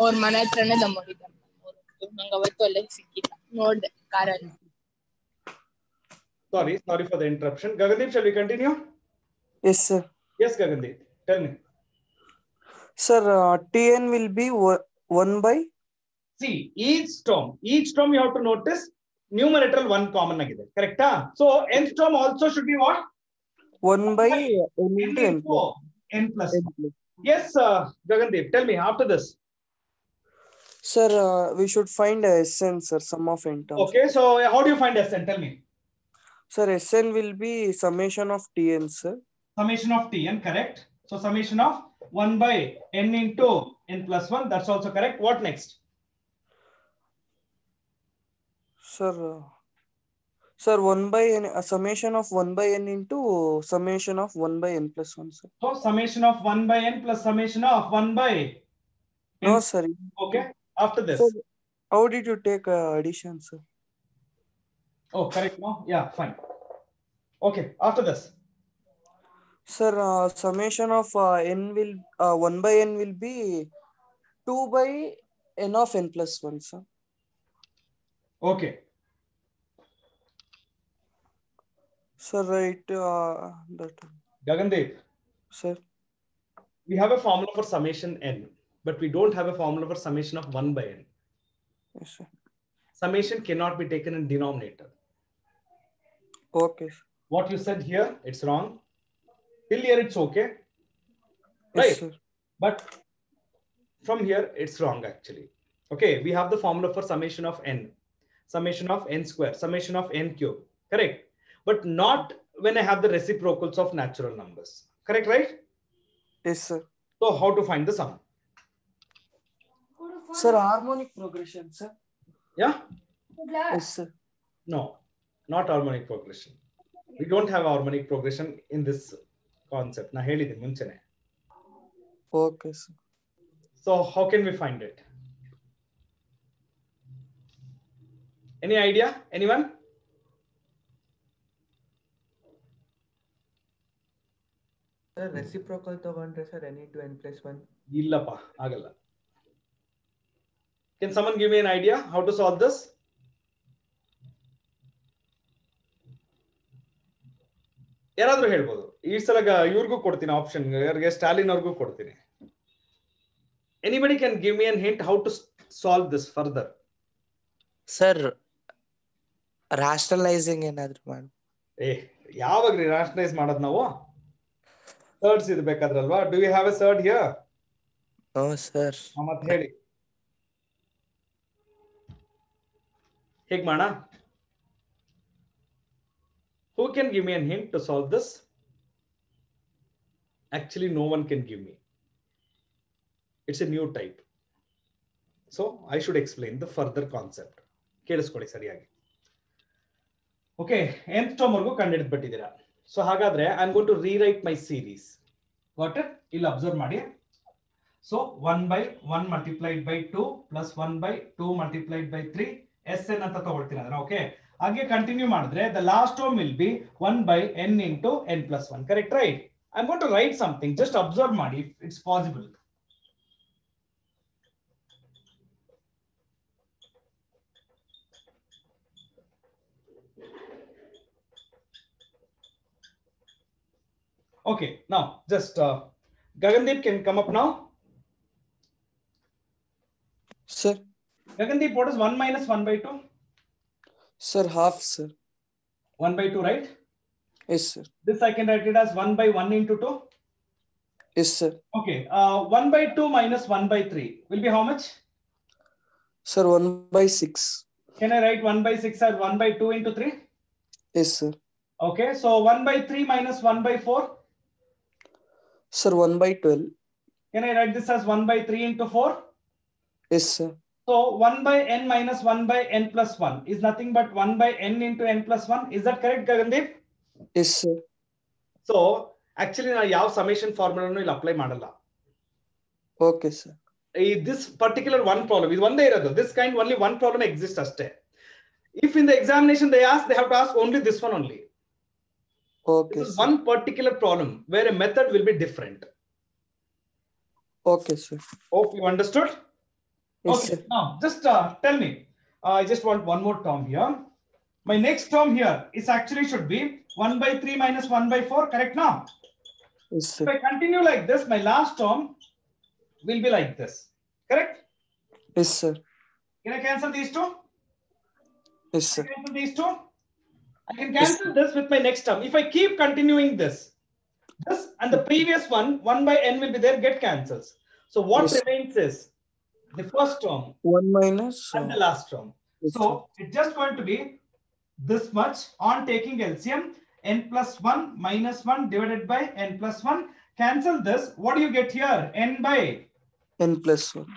ಅವ್ರ ಮನೆ ಹತ್ರನೇ ದಮ್ಮೋಗಿದ್ದಾರೆ. ನಂಗೆ ಅವತ್ತು ಅಲ್ಲೇ ಸಿಕ್ಕಿಲ್ಲ, ನೋಡ್ದೆ ಕಾರಲ್ಲಿ. Sorry for the interruption. Gagandeep, shall we continue? Yes, sir. Yes, Gagandeep. Tell me. Sir, Tn will be 1 by? See, each term you have to notice numerator 1 common agide. Correct? So nth term also should be what? 1 by n into n. N plus 1. Yes, Gagandeep, tell me after this. Sir, we should find Sn, sir, sum of n terms. Okay, so how do you find Sn? Tell me. Sir, Sn will be summation of Tn, sir. Summation of Tn, correct. So summation of 1 by n into n plus 1, that's also correct. What next? Sir, 1 by n, summation of 1 by n into summation of 1 by n plus 1, sir. So summation of 1 by n plus summation of 1 by n. No, sir. Okay, after this. Sir, how did you take addition, sir? Oh, correct, no? Yeah, fine. Okay, after this. Sir, summation of n will 1 by n will be 2 by n of n plus 1, sir. Okay. Sir, right. That. Gagandeep. Sir. We have a formula for summation n, but we don't have a formula for summation of 1 by n. Yes, sir. Summation cannot be taken in denominator. Okay. What you said here, it's wrong. Till here, it's okay. Right? Yes, sir. But from here, it's wrong actually. Okay, we have the formula for summation of n. Summation of n square, summation of n cube. Correct? But not when I have the reciprocals of natural numbers. Correct, right? Yes, sir. So how to find the sum? Sir, harmonic progression, sir. Yeah? Yes, sir. No, not harmonic progression. We don't have harmonic progression in this concept. Na helide munchene. Okay, sir. So how can we find it? Any idea? Anyone? Sir, reciprocal ತಗೊಂಡ್ರೆ sir n into n plus 1. ಇಲ್ಲಪ್ಪ ಆಗಲ್ಲ. Can someone give me an idea how to solve this? ಯಾರಾದ್ರೂ ಹೇಳ್ಬೋದು. ಈ ಸಲ ಇವ್ರಿಗೂ ಕೊಡ್ತೀನಿ option, ಯಾರಿಗೆ ಸ್ಟಾಲಿನ್ ಅವ್ರಿಗೂ ಕೊಡ್ತೀನಿ. Anybody can give me a hint how to solve this further? Sir, rationalizing ಏನಾದ್ರು ಮಾಡಿ. ಯಾವಾಗ್ರಿ ರಾಷನಲೈಸ್ ಮಾಡೋದು ನಾವು? ಥರ್ಡ್ಸ್ ಇರ್ಬೇಕಾದ್ರಲ್ವಾ? Do you have a surd here? ಹಾ ಸರ್. ಮತ್ತೆ ಹೇಳಿ ಹೇಗ್ ಮಾಡ? Who can give me a hint to solve this? Actually, no one can give me. It's a new type. So I should explain the further concept. ಕೇಳಿಸ್ಕೊಳ್ಳಿ ಸರಿಯಾಗಿ. Okay, nth term ವರ್ಗೂ ಕಂಡುಹಿಡಿದು ಬಿಟ್ಟಿದ್ದೀರಾ. ಸೊ ಹಾಗಾದ್ರೆ I am going to rewrite my series. Got it? ಇಲ್ಲಿ observe ಮಾಡಿ. So 1/1 multiplied by 2 plus 1/2 multiplied by 3 SN ಅಂತ ತಗೊಳ್ತೀನಿ ಅದನ್ನ. ಓಕೆ, ಹಾಗೆ ಕಂಟಿನ್ಯೂ ಮಾಡಿದ್ರೆ the last term will be 1/n into n plus 1. Correct, right? I'm going to write something. Just observe ಮಾಡಿ if it's possible. Okay, now just Gagandeep can come up now. Sir. Gagandeep, what is 1 minus 1/2? Sir, half, sir. 1/2, right? Yes, sir. This I can write it as 1/1 into 2. Yes, sir. Okay, 1/2 minus 1/3 will be how much? Sir, 1/6. Can I write 1/6 as 1/2 into 3? Yes, sir. Okay, so 1/3 minus 1/4? Sir, 1/12. Can I write this as 1/3 into 4? Yes, sir. So 1/n minus 1/n plus 1 is nothing but 1/n into n plus 1. Is that correct, Gagandeep? Yes, sir. So actually na yav summation formula nu illa apply madalla. Okay, sir. This particular one problem is one day irado. This kind only one problem exists aste. If in the examination they ask, they have to ask only this one only. Okay. This is one particular problem where a method will be different. Okay, sir. Hope you understood. Yes, Okay, sir. now just tell me. I just want one more term here. My next term here is actually should be 1/3 minus 1/4. Correct now? Yes, sir. If I continue like this, my last term will be like this. Correct? Yes, sir. Can I cancel these two? Yes, sir. Cancel these two. I can cancel this with my next term. If I keep continuing this and the previous one, 1/n will be there, get cancels. So what Yes. remains is the first term 1 minus. and the last term. Yes, So it's just going to be this much on taking LCM, n plus 1 minus 1 divided by n plus 1. Cancel this. What do you get here? N by n plus 1.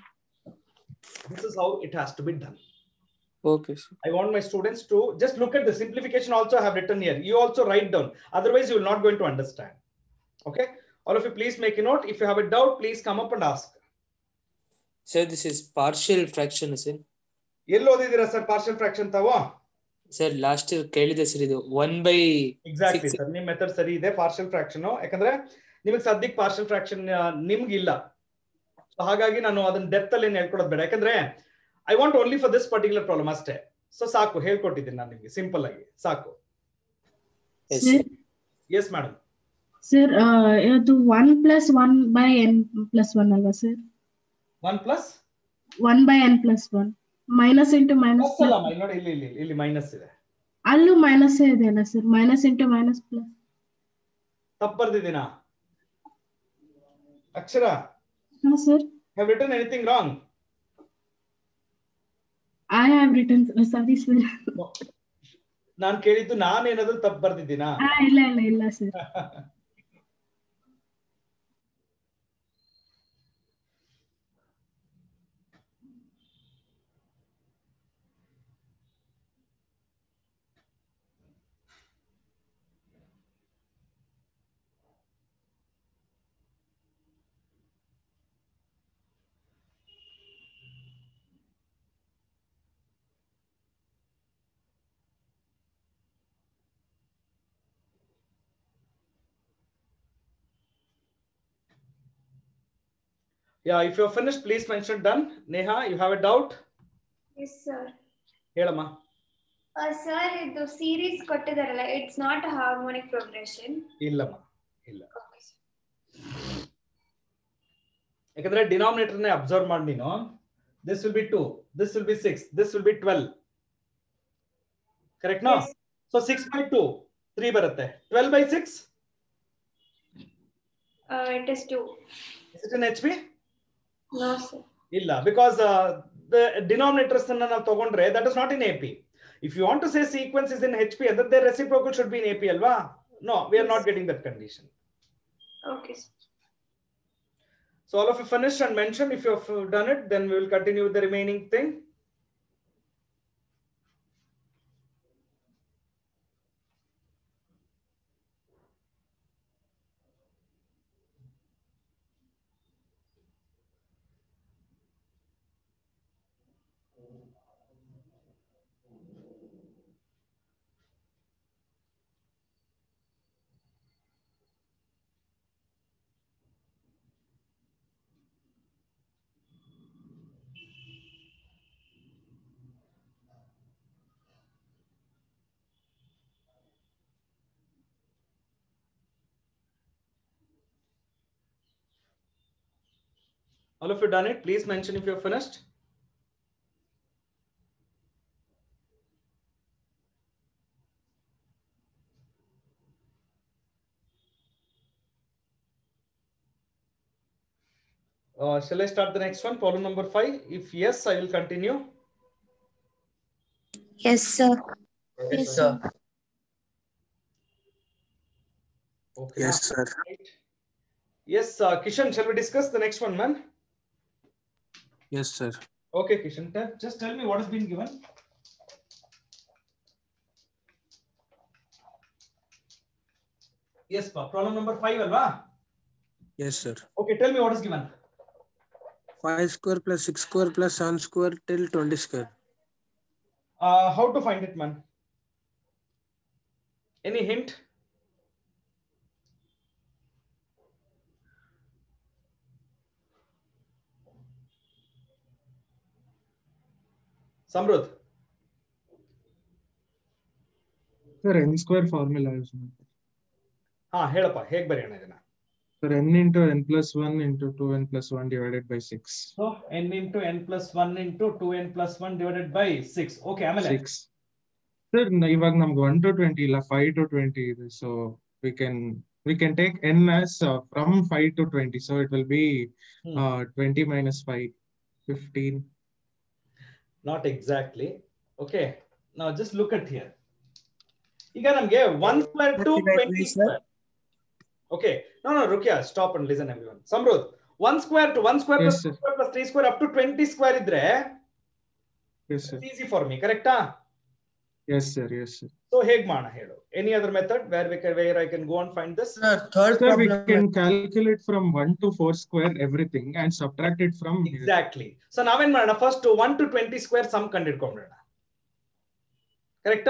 This is how it has to be done. Okay, sir. I want my students to just look at the simplification also I have written here. You also write down. Otherwise, you will not going to understand. Okay. All of you, please make a note. If you have a doubt, please come up and ask. Sir, this is partial fraction, sir. ಎಲ್ಲಿ ಓದಿದ್ದೀರಾ sir partial fraction ತಾವು? Sir last ಕೇಳಿದೆ sir ಇದು 1/6. Exactly sir, ನಿಮ್ method ಸರಿ ಇದೆ partial fraction. ಯಾಕಂದ್ರೆ ನಿಮಗೆ ಸದ್ಯಕ್ಕೆ ಪಾರ್ಷಿಯಲ್ ಫ್ರಾಕ್ಷನ್ ನಿಮ್ಗಿಲ್ಲ, ಸೊ ಹಾಗಾಗಿ ನಾನು ಅದನ್ನ ಡೆಪ್ತ್ ಅಲ್ಲಿ ಏನು ಹೇಳ್ಕೊಡೋದು ಬೇಡ. ಯಾಕಂದ್ರೆ I want only for this particular problem ಅಷ್ಟೇ. ಸೊ ಸಾಕು, ಹೇಳ್ಕೊಟ್ಟಿದ್ದೀನಿ ನಾನು ನಿಮ್ಗೆ ಸಿಂಪಲ್ ಆಗಿ, ಸಾಕು. Yes madam. ಸರ್ ಇದು 1 plus 1/n plus 1 ಅಲ್ವಾ sir? 1 plus 1/n plus 1 minus into minus ಅಲ್ಲ ನೋಡಿ, ಇಲ್ಲಿ ಮೈನಸ್ ಇದೆ. ಅಲ್ಲೂ ಮೈನಸ್ ಇದೆ ಅಲ್ಲ sir? Minus into minus plus. ತಪ್ಪು ಬರ್ದಿದ್ದೀನಾ ಅಕ್ಷರ? ಹಾ sir. Have written anything wrong? I have written, sorry sir. ನಾನು ಕೇಳಿದ್ದು ನಾನೇನಾದ್ರೂ ತಪ್ಪು ಬರ್ದಿದ್ದೀನಾ? ಇಲ್ಲ sir. Yeah, if you're finished, please mention done. Neha, you have a doubt? Yes, sir. ಹೇಳಮ್ಮ. Sir, ಇದು series ಕೊಟ್ಟಿದಾರಲ್ಲ, it's not a harmonic progression. ಇಲ್ಲಮ್ಮ, ಇಲ್ಲ. ಯಾಕಂದ್ರೆ ಡಿನಾಮಿನೇಟರ್ ನೇ ಅಬ್ಸರ್ವ್ ಮಾಡಿ ನೀನು. This will be 2, this will be 6, this will be 12. Correct now? Yes. So 6/2. 3 ಬರುತ್ತೆ. 12 by 6? It is 2. Is it in HP? No, sir. ಇಲ್ಲ, because the denominators ಅನ್ನ ನಾವು ತಗೊಂಡ್ರೆ that is not in AP. If you want to say sequence is in HP, then the reciprocal should be in AP alva. No, we are not getting that condition. Okay, sir. So all of you finished and mentioned. If you have done it, then we will continue with the remaining thing. All of you done it? Please mention if you have finished. Shall I start the next one? Problem number 5. If yes, I will continue. Yes, sir. Yes, sir. Okay. Yes, sir. Yes, Kishan, shall we discuss the next one, man? Yes, sir. Okay, Kishan, just tell me what has been given. Yes, problem number 5, alva? Yes, sir. Okay, tell me what is given. 5 square plus 6 square plus 7 square till 20 square. How to find it, man? Any hint? Samruddh. Sir, n square formula is ಹೇಳಪ್ಪ ಹೇಗೆ ಬರೆಯೋಣ ಇದನ್ನ? Sir, n into n plus 1 into 2n plus 1 divided by 6. So n into n plus 1 into 2n plus 1 divided by 6. Okay, ಆಮೇಲೆ 6. Sir, ಇವಾಗ ನಮ್ಗೆ 1 to 20 ಇಲ್ಲ 5 to 20 ಇದೆ. So we can take n as from 5 to 20. So it will be 20 minus 5, 15. Not exactly. Okay. Now just look at here. ಈಗ ನಮಗೆ 1 square to 20 square. Okay. No, Rukia, stop and listen everyone. Samruddh, 1 square to 1 square plus 2 square plus 3 square up to 20 square idre. Yes, sir. It's easy for me, correct? Yes, sir. Yes, sir. So heg mana helo. Any other method where I can go and find this? Sir, we can calculate from 1 to 4 square everything and subtract it from exactly. Here. So now when mana first 1 to 20 square sum ಕಂಡುಹಿಡ್ಕೊಂಡ್ಬಿಡೋಣ. Correct?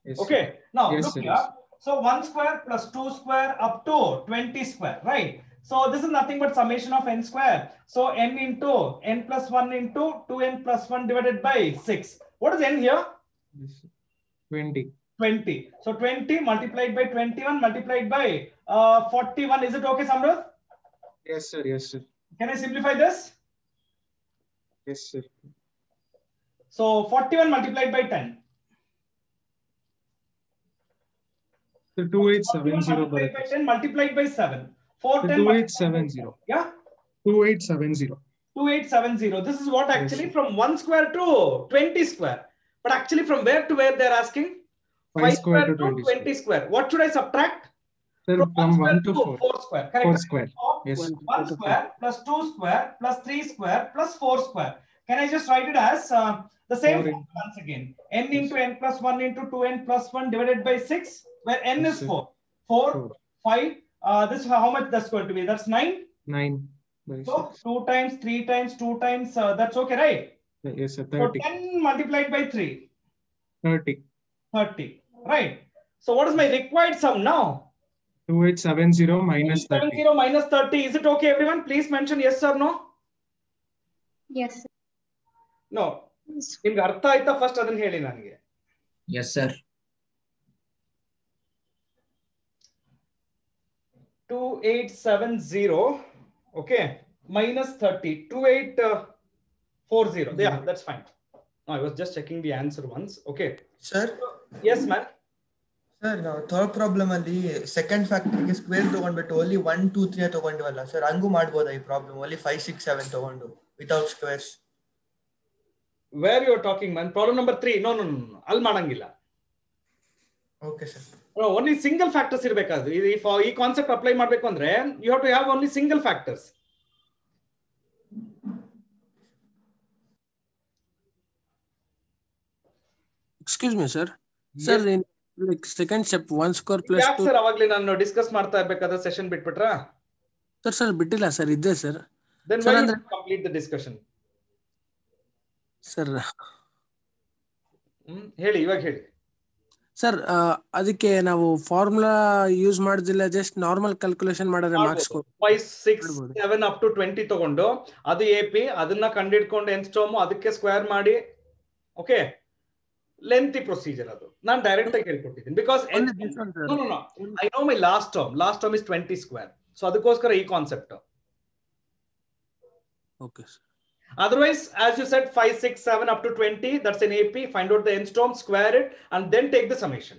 Yes, okay. Now yes, look sir, here. yes. So 1 square plus 2 square up to 20 square, right? So this is nothing but summation of n square. So n into n plus 1 into 2n plus 1 divided by 6. What is n here? 20. 20. So 20 multiplied by 21 multiplied by 41. Is it okay, Samruddh? Yes, sir. Yes, sir. Can I simplify this? Yes, sir. So 41 multiplied by 10. So 2870 multiplied by 10 multiplied by 7. 410 2870. Yeah? 2870. 2870. This is what actually yes, from 1 square to 20 square. But actually from where to where they're asking? 5 square to 20 square. What should I subtract? Sir, from 1 to 4. 4 square. Correct. 4 square. Yes. 1 square plus 2 square plus 3 square plus 4 square. Can I just write it as the same once again? N into n plus 1 into 2n plus 1 divided by 6, where n is 4. 4, 5. This how much that's going to be? That's 9. 9. So 2 times, 3 times, 2 times. That's okay, right? Yes, sir. 30. So 10 multiplied by 3. 30. 30. Right. So what is my required sum now? 2870 minus 30. 2870 minus 30. Is it okay, everyone? Please mention yes or no. Yes. No. ನಿಮ್ಗೆ ಅರ್ಥ ಆಯ್ತಾ first ಅದನ್ನ ಹೇಳಿ ನನಗೆ. Yes, sir. 2870. Okay. Minus 30. 2840. Yeah, that's fine. No, I was just checking the answer once. Okay. Sir? Yes, man. Sir ನಾವು third problem ಅಲ್ಲಿ second ಫ್ಯಾಕ್ಟರ್ಗೆ square ತಗೊಂಡ್ಬಿಟ್ಟು ಓನ್ಲಿ 1 2 3 ತಗೊಂಡಿವಲ್ಲ ಸರ್, ಹಂಗೂ ಮಾಡ್ಬೋದಾ ಈ ಪ್ರಾಬ್ಲಮ್? ಓನ್ಲಿ 5 6 7 ತಗೊಂಡು without squares. Where you are talking man? Problem number 3 no no no ಅಲ್ಲಿ ಮಾಡಂಗಿಲ್ಲ. Okay sir. Only single factors ಇರಬೇಕಾದ್ರೆ ಈ ಕಾನ್ಸೆಪ್ಟ್ ಅಪ್ಲೈ ಮಾಡಬೇಕು ಅಂದ್ರೆ you have to have only single factors. Excuse me, sir. Sir, in like second step, 1 square plus 2. Sir ಅವಾಗ್ಲೇ ನಾನು discuss ಮಾಡ್ತಾ ಇರ್ಬೇಕಾದ್ರೆ ಸೆಷನ್ ಬಿಟ್ಬಿಟ್ರಾ? ಸರ್ ಬಿಟ್ಟಿಲ್ಲ ಸರ್, ಇದ್ದೆ sir. Then why you complete the discussion? Sir ಹೇಳಿ, ಇವಾಗ ಹೇಳಿ ಸರ್. ಅದಕ್ಕೆ ನಾವು ಫಾರ್ಮುಲಾ ಯೂಸ್ ಮಾಡೋದಿಲ್ಲ, ಜಸ್ಟ್ ನಾರ್ಮಲ್ ಕ್ಯಾಲ್ಕುಲೇಷನ್ ಮಾಡಿದ್ರೆ ಮಾರ್ಕ್ಸ್ 5 6 7 ಅಪ್ ಟು 20 ತಗೊಂಡು ಅದು ಎಪಿ, ಅದನ್ನ ಕಂಡಿಡ್ಕೊಂಡು nth ಟರ್ಮ್ ಅದಕ್ಕೆ ಸ್ಕ್ವೇರ್ ಮಾಡಿ. ಓಕೆ, ಲೆಂತಿ ಪ್ರೊಸೀಜರ್ ಅದು. ನಾನು ಡೈರೆಕ್ಟ್ ಆಗಿ ಹೇಳ್ಕೊಟ್ಟಿದ್ದೀನಿ because I know my last term is 20 square. So ಅದಕ್ಕೋಸ್ಕರ ಈ concept. Okay sir. Otherwise, as you said, 5 6 7 up to 20, that's an AP. Find out the nth term, square it, and then take the summation.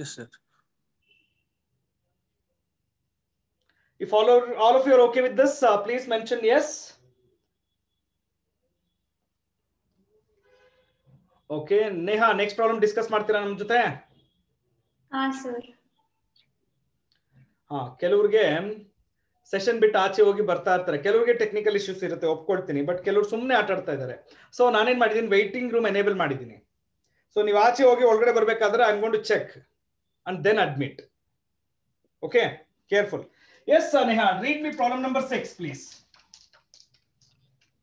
Yes sir. If all of you are okay with this, please mention yes. Okay, Neha, next problem discuss ಮಾಡ್ತೀರಾ ನಮ್ಮ ಜೊತೆ? ಹಾ sir. ಕೆಲವರಿಗೆ session ಬಿಟ್ಟು ಆಚೆ ಹೋಗಿ ಬರ್ತಾ ಇರ್ತಾರೆ. ಕೆಲವರಿಗೆ ಟೆಕ್ನಿಕಲ್ ಇಶ್ಯೂಸ್ ಇರುತ್ತೆ, ಒಪ್ಕೊಳ್ತೀನಿ. ಬಟ್ ಕೆಲವರು ಸುಮ್ಮನೆ ಆಟ ಆಡ್ತಾ ಇದ್ದಾರೆ. ಸೊ ನಾನೇನ್ ಮಾಡಿದ್ದೀನಿ, ವೈಟಿಂಗ್ ರೂಮ್ ಎನೇಬಲ್ ಮಾಡಿದ್ದೀನಿ. ಸೊ ನೀವು ಆಚೆ ಹೋಗಿ ಒಳಗಡೆ ಬರ್ಬೇಕಾದ್ರೆ I am going to check and then admit. Okay, careful. Yes Neha, read me problem number 6 please.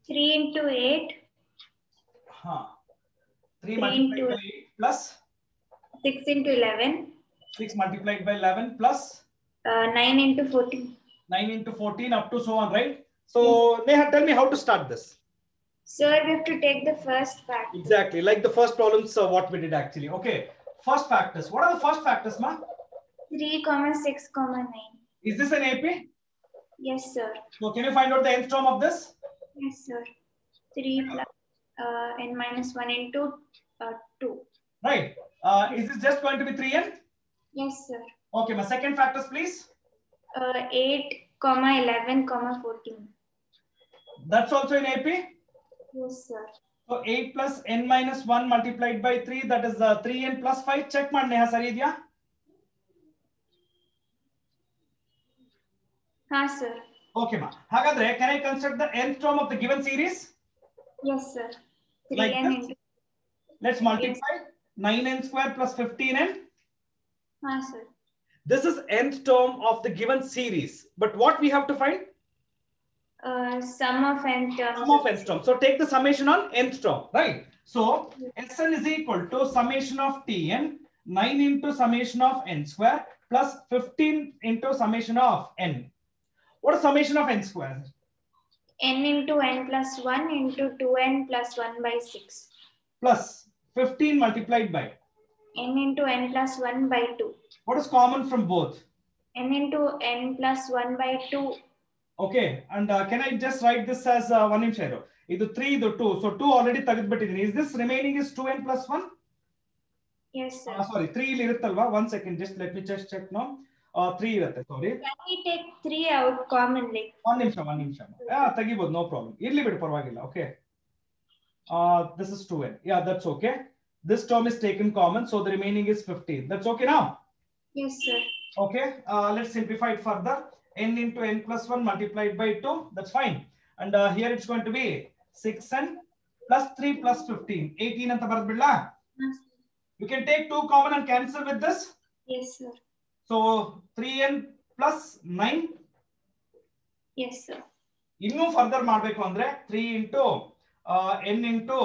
3 into 8. 3 multiplied by 8 plus 6 into 11. 6 multiplied by 11 plus 9 into 14. 9 into 14 up to so on, right? So Neha, tell me how to start this. Sir, we have to take the first factor. Exactly, like the first problems what we did actually. Okay, first factors. What are the first factors, ma? 3, 6, 9. Is this an AP? Yes sir. So can you find out the nth term of this? Yes sir. 3 plus n minus 1 into 2. Right. Is this just going to be 3n? Yes sir. Okay, my second factors please. 8, 11, 14. That's also in AP? Yes sir. So 8 plus n minus 1 multiplied by 3, that is 3n plus 5. Check ಮಾಡಿ ನೇಹಾ, ಸರಿ ಇದೆಯಾ? ಹಾ sir. Okay ma. ಹಾಗಾದ್ರೆ can I construct the nth term of the given series? Yes sir. 3n like into. Let's multiply 9n square plus 15n. Ha sir. This is nth term of the given series. But what we have to find? Sum of n terms. Sum of nth term. So take the summation on nth term, right? So Sn is equal to summation of Tn, 9 into summation of n square plus 15 into summation of n. What is summation of n square? N into n plus 1 into 2n plus 1 by 6. Plus 15 multiplied by? N into n plus 1 by 2. What is common from both? N into n plus 1 by 2. Okay, and can I just write this as 1 in share? This 3, this 2. So 2 already tagidbittidini. Is this remaining is 2n plus 1? Yes sir. Sorry, 3 iruttalla. 1 second, just let me just check now. 3 irutte, sorry. Can we take 3 out commonly? 1 nimsha. Yeah, tagibod, no problem. Irli bidu parvagilla. Okay. This is 2n. Yeah, that's okay. This term is taken common, so the remaining is 15. That's okay now? Yes sir. Okay, let's simplify it further. N into n plus 1 multiplied by 2, that's fine. And here it's going to be 6n plus 3 plus 15. 18 anta baradbilla. Yes. You can take 2 common and cancel with this. Yes sir. So 3n plus 9. Yes sir. Innu further ಮಾಡಬೇಕು ಅಂದ್ರೆ 3 into n into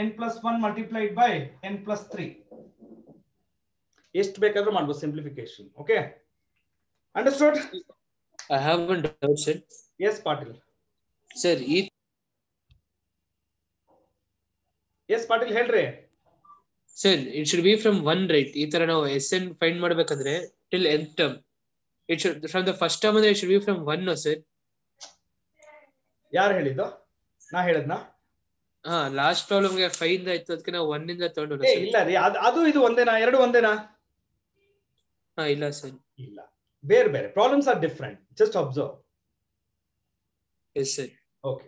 n plus 1 multiplied by n plus 3. ಎಷ್ಟು ಬೇಕಾದರೂ ಮಾಡಬಹುದು simplification. Okay, understood? I have one doubt, sir. Yes, Patil. Sir, yes, Patil, ಹೇಳ್ರಿ. Sir, it should be from 1, right? ಈ ತರ ನಾವು Sn find ಮಾಡಬೇಕಂದ್ರೆ till nth term. It should from the first term ಅಂದ್ರೆ it should be from 1, no sir? ಯಾರು ಹೇಳಿದ್ದು? ನಾ ಹೇಳಿದ್ನಾ? Last problem ಗೆ 5 ಇಂದ ಇತ್ತು, ಅದಕ್ಕೆ ನಾವು 1 ಇಂದ ತಗೊಂಡು ಇಲ್ಲ ರೀ, ಅದು ಇದು ಒಂದೇನಾ? ಎರಡು ಒಂದೇನಾ? ಇಲ್ಲ ಸರ್. ಇಲ್ಲ, ಬೇರೆ ಬೇರೆ problems are different. Just observe. Yes sir. Okay.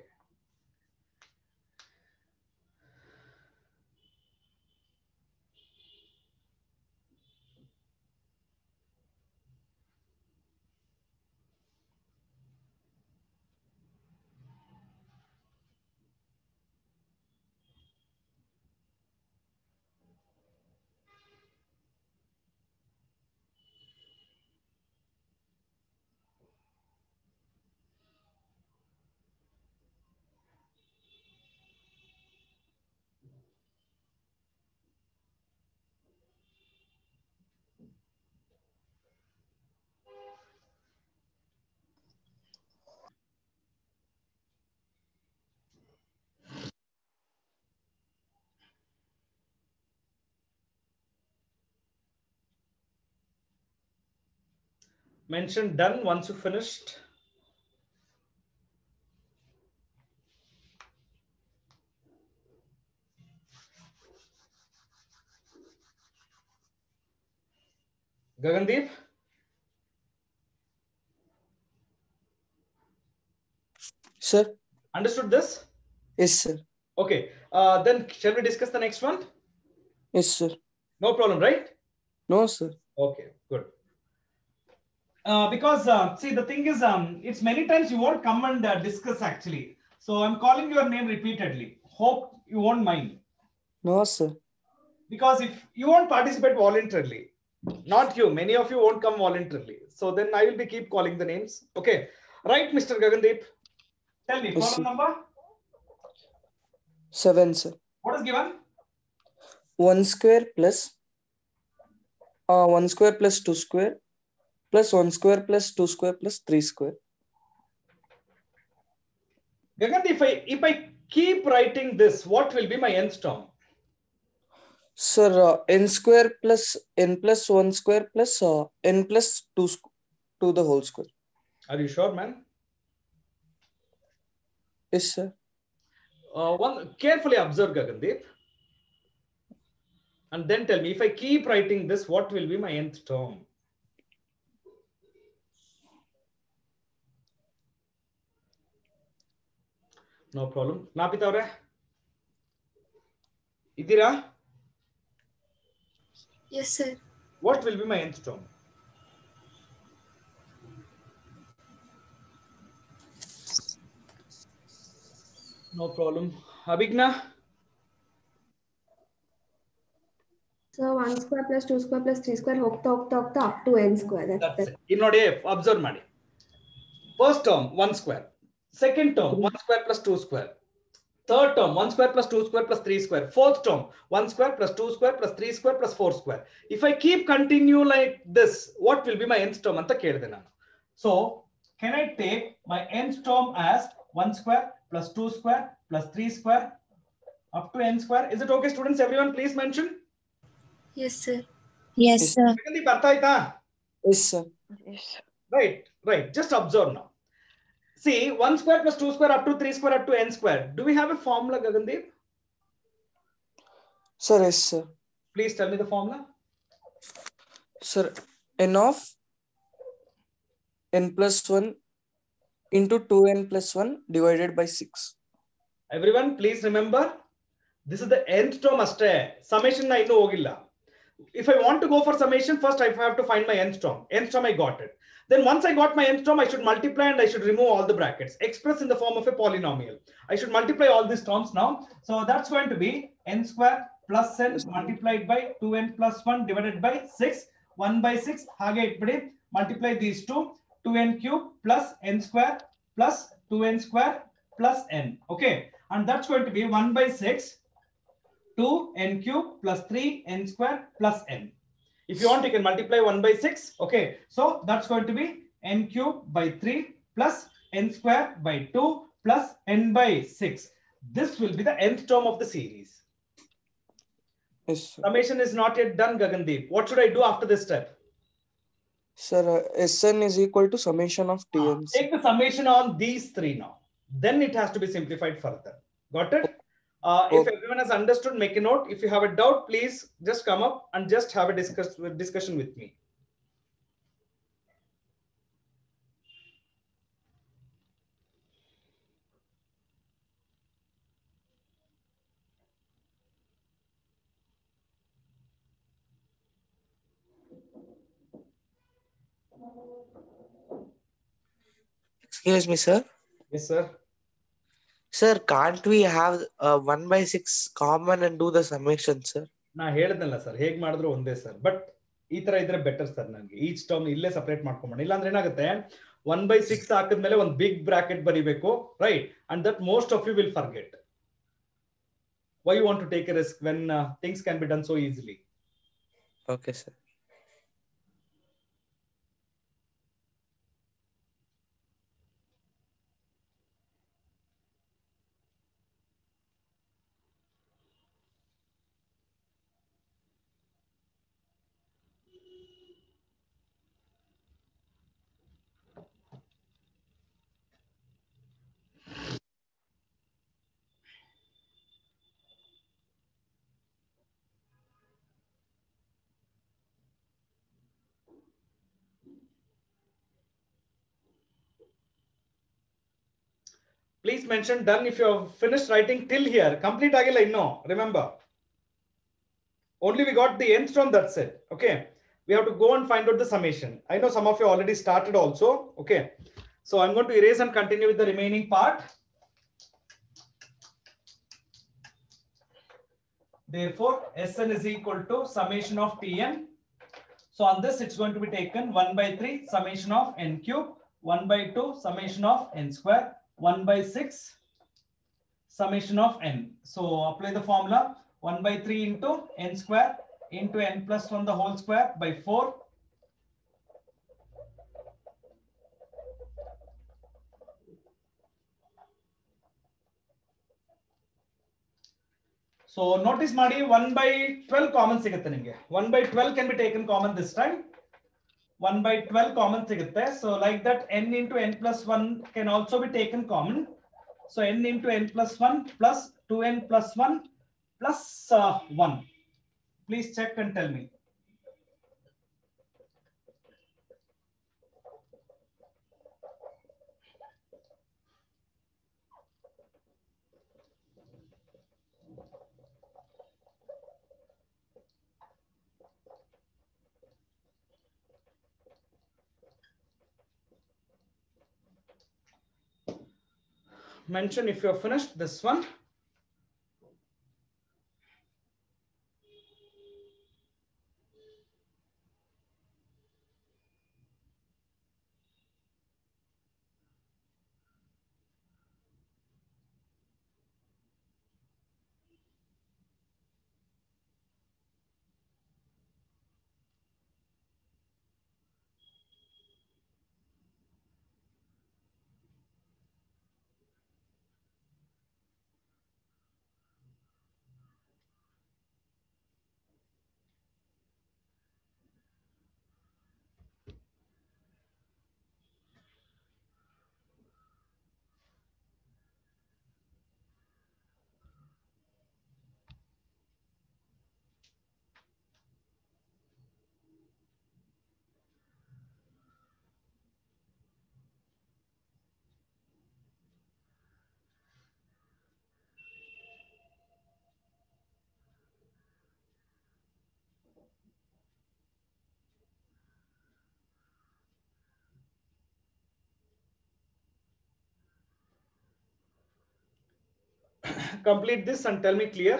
Mention done once you finished. Gagandeep? Sir? Understood this? Yes, sir. Okay. Then shall we discuss the next one? Yes, sir. No problem, right? No, sir. Okay, good. Because see, the thing is, it's many times you won't come and discuss actually. So I'm calling your name repeatedly. Hope you won't mind. No, sir. Because if you won't participate voluntarily, not you, many of you won't come voluntarily. So then I will be keep calling the names. Okay. Right, Mr. Gagandeep. Tell me, Yes, problem sir. number? 7, sir. What is given? 1 square plus 1 square plus 2 square plus 1 square plus 2 square plus 3 square. Gagandeep, if I keep writing this, what will be my nth term? Sir, n square plus n plus 1 square plus n plus 2 to the whole square. Are you sure, man? Yes, sir. One carefully observe, Gagandeep. And then tell me, if I keep writing this, what will be my nth term? No problem. Napita avre? Idira? Yes, sir. What will be my nth term? No problem. Abhigna? So 1 square plus 2 square plus 3 square ಹೋಗ್ತಾ up to n square. That's it. In ನೋಡಿ observe ಮಾಡಿ. First term 1 square. Second term 1 square plus 2 square. Third term 1 square plus 2 square plus 3 square. Fourth term 1 square plus 2 square plus 3 square plus 4 square. If I keep continue like this, what will be my nth term ಅಂತ ಕೇಳಿದೆ ನಾನು. So can I take my nth term as 1 square plus 2 square plus 3 square up to n square? Is it okay, students? Everyone please mention. Yes, sir. Yes, sir. ಅರ್ಥ ಆಯ್ತಾ? Yes, sir. Yes. Right. Just observe now. See, 1 square plus 2 square up to 3 square up to n square. Do we have a formula, Gagandeep? Sir, yes, sir. Please tell me the formula. Sir, n of n plus 1 into 2n plus 1 divided by 6. Everyone, please remember, this is the nth term ಅಷ್ಟೇ. Summation na ಇನ್ನೂ ಹೋಗಿಲ್ಲ. If I want to go for summation, first I have to find my nth term. Nth term I got it. Then once I got my nth term, I should multiply and I should remove all the brackets. Express in the form of a polynomial. I should multiply all these terms now. So that's going to be n square plus n multiplied by 2n plus 1 divided by 6. 1 by 6. ಹಾಗೆ ಇಟ್ಬಿಡಿ. Multiply these two. 2n cube plus n square plus 2n square plus n. Okay. And that's going to be 1 by 6. 2n cube plus 3n square plus n. If you want, you can multiply 1 by 6. Okay, so that's going to be n cube by 3 plus n square by 2 plus n by 6. This will be the nth term of the series. Yes, sir. Summation is not yet done, Gagandeep. What should I do after this step? Sir, Sn is equal to summation of tn. Take the summation on these three now. Then it has to be simplified further. Got it? If everyone has understood, make a note. If you have a doubt, please just come up and just have a discussion with me. Excuse me, sir. Yes, sir. Sir, can't we have 1/6 common and do the summation, sir? ನಾ ಹೇಳಿದ್ನಲ್ಲ sir, ಹೇಗ್ ಮಾಡಿದ್ರು ಒಂದೇ sir. But ಈ ತರ ಇದ್ರೆ better sir. ನನಗೆ each term ಇಲ್ಲೇ ಸಪರೇಟ್ ಮಾಡ್ಕೊಂಬೋಣ. ಇಲ್ಲಾಂದ್ರೆ ಏನಾಗುತ್ತೆ, 1/6 ಹಾಕಿದ್ಮೇಲೆ ಒಂದು ಬಿಗ್ ಬ್ರಾಕೆಟ್ ಬರೀಬೇಕು, right? And that most of you will forget. Why you want to take a risk when things can be done so easily? Okay, sir. Please mention done if you have finished writing till here. Complete agilla inno. Remember, only we got the nth term, that's it. Okay, we have to go and find out the summation. I know some of you already started also. Okay, so I'm going to erase and continue with the remaining part. Therefore, Sn is equal to summation of Tn. So on this, it's going to be taken 1/3 summation of n cube, 1/2 summation of n square, 1/6 summation of n. So apply the formula, 1/3 into n square into n plus 1 the whole square by 4. So notice ಮಾಡಿ 1/12 common ಸಿಗುತ್ತೆ ನಿಮಗೆ. 1/12 can be taken common this time. 1/12 common ಸಿಗುತ್ತೆ. So like that, n into n plus 1 can also be taken common. So n into n plus 1 plus 2n plus 1 plus 1. Please check and tell me. Mention if you have finished this one. Complete this and tell me clear.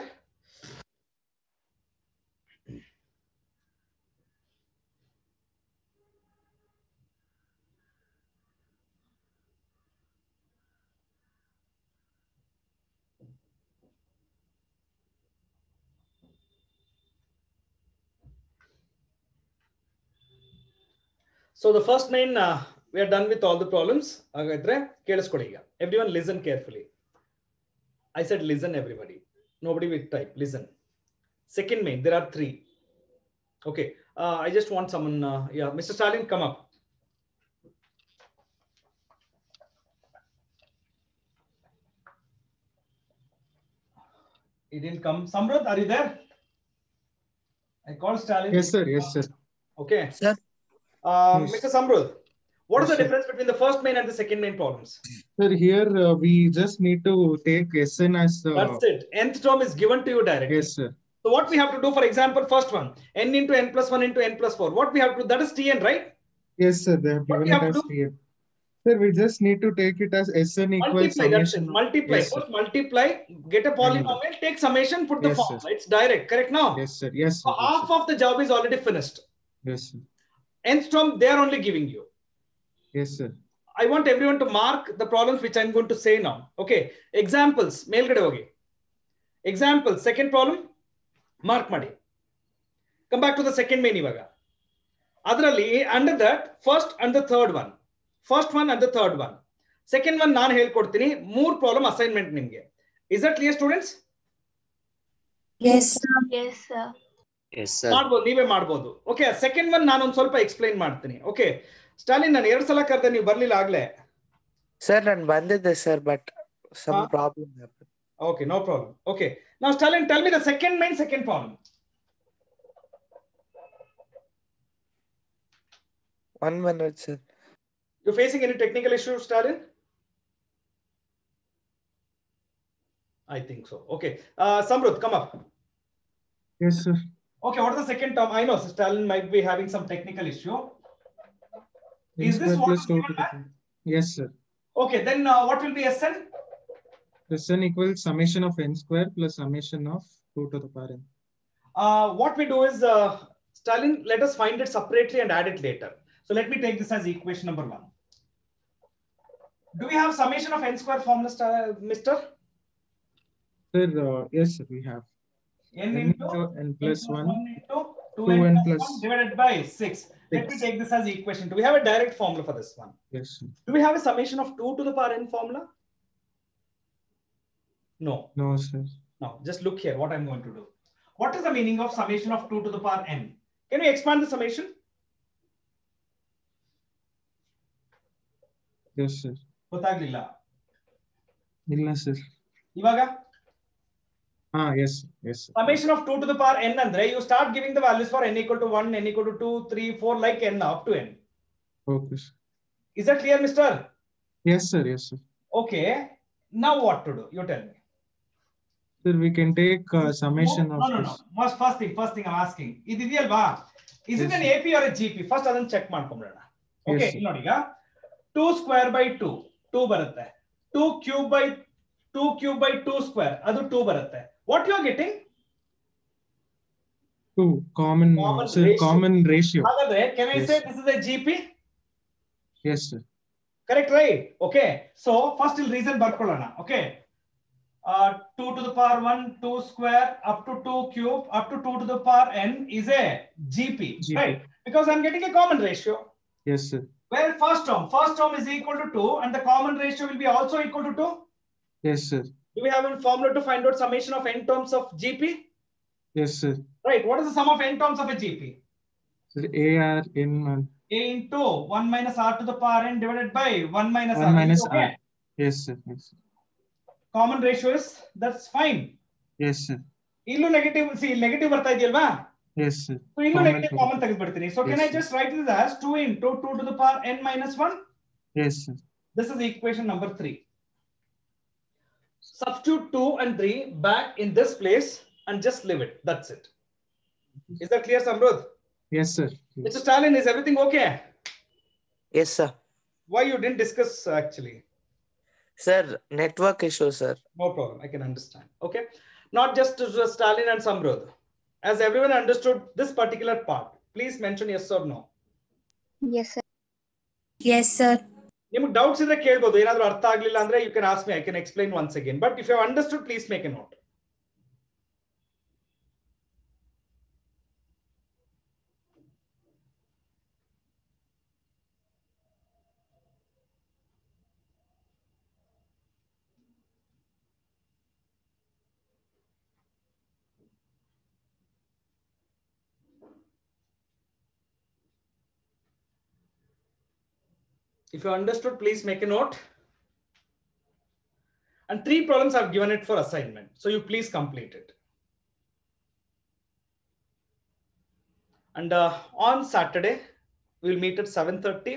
So the first main, we are done with all the problems. Everyone listen carefully. I said listen, everybody. Nobody will type. Listen. Second main, there are 3. Okay. I just want someone. Yeah, Mr. Stalin, come up. He didn't come. Samruddh, are you there? I called Stalin. Yes, sir. Yes, sir. Okay. Sir. Yes. Mr. Samruddh, what is Yes, the sir. difference between the first main and the second main problems? Sir, here we just need to take Sn as. That's it. Nth term is given to you directly. Yes, sir. So what we have to do, for example, first one, n into n plus 1 into n plus 4. What we have to do, that is Tn, right? Yes, sir. They have What we given have it to as do? Tn. Sir, we just need to take it as Sn equals Multiply, that's it. summation. Multiply. Yes, sir. First multiply, get a polynomial, take summation, put the Yes, formula. sir. It's direct, correct now? Yes, sir. Yes, So sir. Yes, half of the job is already finished. Yes, sir. Nth term, they are only giving you. Yes, sir. I want everyone to mark the problems which I'm going to say now. Okay. Examples. Mailgade hogi. Example. Second problem. Mark madi. Come back to the second main ivaga. Adralli, under that, first and the third one. First one and the third one. Second one, ನಾನು ಹೇಳ್ಕೊಡ್ತೀನಿ. ಮೂರು problem assignment ನಿಮಗೆ. Is that clear, students? Yes, sir. Yes, sir. Yes, sir. ಮಾಡ್ಬೋದು, ನೀವೇ ಮಾಡ್ಬೋದು. Okay, second one ನಾನು ಒಂದು ಸ್ವಲ್ಪ ಎಕ್ಸ್ಪ್ಲೈನ್ ಮಾಡ್ತೀನಿ. ಓಕೆ, ಸ್ಟಾಲಿನ್ ನಾನು 2 ಸಲ ಕರೆದೆ, ನೀವು ಬರ್ಲಿಲ್ಲ ಆಗ್ಲೇ. ಸರ್ ನಾನು ಬಂದಿದ್ದೆ sir, but some problem happened. Okay, no problem. Okay, now Stalin, tell me the second problem. 1 minute, sir. You facing any technical issue, Stalin? I think so. Okay, Samruddh, come up. Yes, sir. Okay, what is the second term? I know Stalin might be having some technical issue. Is this what is given back? Yes, sir. Okay, then what will be Sn? Sn equals summation of n square plus summation of 2 to the power n. What we do is, Stalin, let us find it separately and add it later. So let me take this as equation number 1. Do we have summation of n square formula, Mister? Sir, yes, sir, we have. N into n plus 1 into 2n plus 1 divided by 6. Let me take this as equation 2. We have a direct formula for this one. Yes, sir. Do we have a summation of 2 to the power n formula? No. No, sir. No, just look here what I'm going to do. What is the meaning of summation of 2 to the power n? Can we expand the summation? Yes, sir. ಗೊತ್ತಾಗ್ಲಿಲ್ಲ. ಇಲ್ಲ, sir. ಇವಾಗ yes, yes, sir. Summation of 2 to the power n andre, you start giving the values for n equal to 1, n equal to 2, 3, 4, like n up to n. Okay, sir. Is that clear, mister? Yes, sir. Yes, sir. Okay. Now what to do? You tell me. Sir, we can take summation of No. First thing I'm asking. Is it an AP or a GP? First, adhan check ಮಾಡ್ಕೊಂಡ್ಬಿಡೋಣ. Okay, Yes, ನೋಡಿ ಈಗ 2 square by 2, 2 ಬರುತ್ತೆ. 2 cube by 2 square, ಅದು 2 ಬರುತ್ತೆ. What you are getting? 2 common sir, ratio. common ratio. ಹಾಗಾದ್ರೆ can I Yes, say sir. this is a GP? Yes, sir. Correct, right? Okay. So first we'll reason ಬರ್ಕೊಳ್ಳೋಣ. Okay. 2 to the power 1, 2 square up to 2 cube up to 2 to the power n is a GP, right? Because I'm getting a common ratio. Yes, sir. Where first term is equal to 2 and the common ratio will be also equal to 2. Yes, sir. Do we have a formula to find out summation of n terms of GP? Yes, sir. Right. What is the sum of n terms of a GP? Sir, AR in 1. A into 1 minus r to the power n divided by 1 minus 1 r. minus Okay. R. Yes, sir. Yes, sir. Common ratio is, that's fine. Yes, sir. Illu negative, see negative ಬರ್ತಾ ಇದೆಯಲ್ವಾ? Yes, sir. So illu negative common ತೆಗೆದುಬಿಡ್ತೀನಿ. So can I just write this as 2 into 2 to the power n minus 1? Yes, sir. This is equation number 3. Substitute 2 and 3 back in this place and just leave it. That's it. Is that clear, Samruddh? Yes, sir. Mr. Stalin, is everything okay? Yes, sir. Why you didn't discuss actually? Sir, network issue, sir. No problem. I can understand. Okay. Not just to Stalin and Samruddh. As everyone understood this particular part, please mention yes or no. Yes, sir. Yes, sir. ನಿಮಗೆ doubts ಇದ್ರೆ ಕೇಳಬಹುದು. ಏನಾದರೂ ಅರ್ಥ ಆಗಲಿಲ್ಲ ಅಂದ್ರೆ you can ask me. I can explain once again. But if you have understood, please make a note. If you understood, please make a note. And 3 problems I've given it for assignment. So you please complete it. And on Saturday, we'll meet at 7:30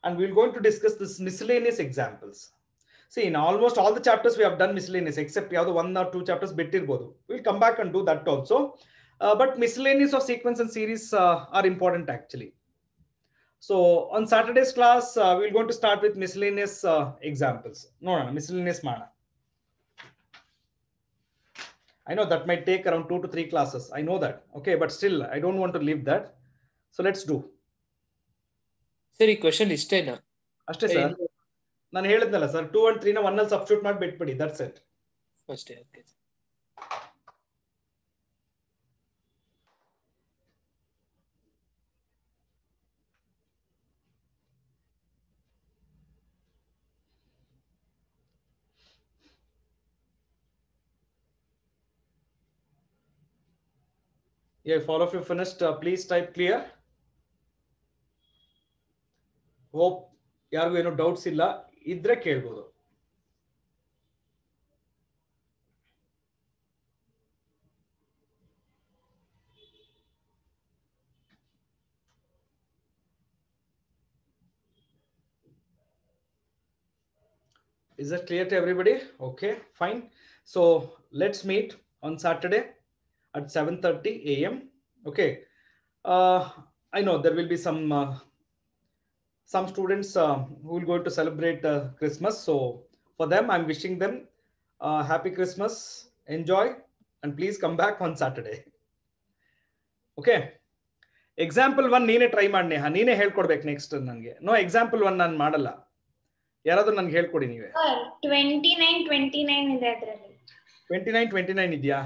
and we're going to discuss this miscellaneous examples. See, in almost all the chapters we have done miscellaneous, except the 1 or 2 chapters bittirbodu. We'll come back and do that also. But miscellaneous of sequence and series are important actually. So on Saturday's class, we're going to start with miscellaneous examples. No, miscellaneous mana. I know that might take around 2 to 3 classes. I know that. Okay, but still, I don't want to leave that. So let's do. Sir, ಈ question ಇಷ್ಟೇನಾ? ಅಷ್ಟೇ sir. ನಾನು ಹೇಳಿದ್ನಲ್ಲ sir 2 and 3 ನ 1 ಅಲ್ಲಿ substitute ಮಾಡಿ ಬಿಟ್ಬಿಡಿ. That's it. ಅಷ್ಟೇ. Okay. Yeah, if all of you finished, please type clear. Hope ಯಾರಿಗೂ ಏನೋ ಡೌಟ್ಸ್ ಇಲ್ಲ, ಇದ್ರೆ ಕೇಳ್ಬೋದು. Is that clear to everybody? Okay, fine. So let's meet on Saturday at 7:30 a.m. Okay. I know there will be some students who will go to celebrate Christmas. So for them, I'm wishing them happy Christmas. Enjoy, and please come back on Saturday. Okay. Example 1 ನೀನೇ try ಮಾಡಿ, ನೀನೇ ಹೇಳ್ಕೊಡ್ಬೇಕು next ನನಗೆ. No example 1 ನಾನು ಮಾಡಲ್ಲ. ಯಾರಾದ್ರೂ ನನಗೆ ಹೇಳ್ಕೊಡಿ ನೀವೇ. 29 ಇದೆ ಅದರಲ್ಲಿ. 29 ಇದೆಯಾ?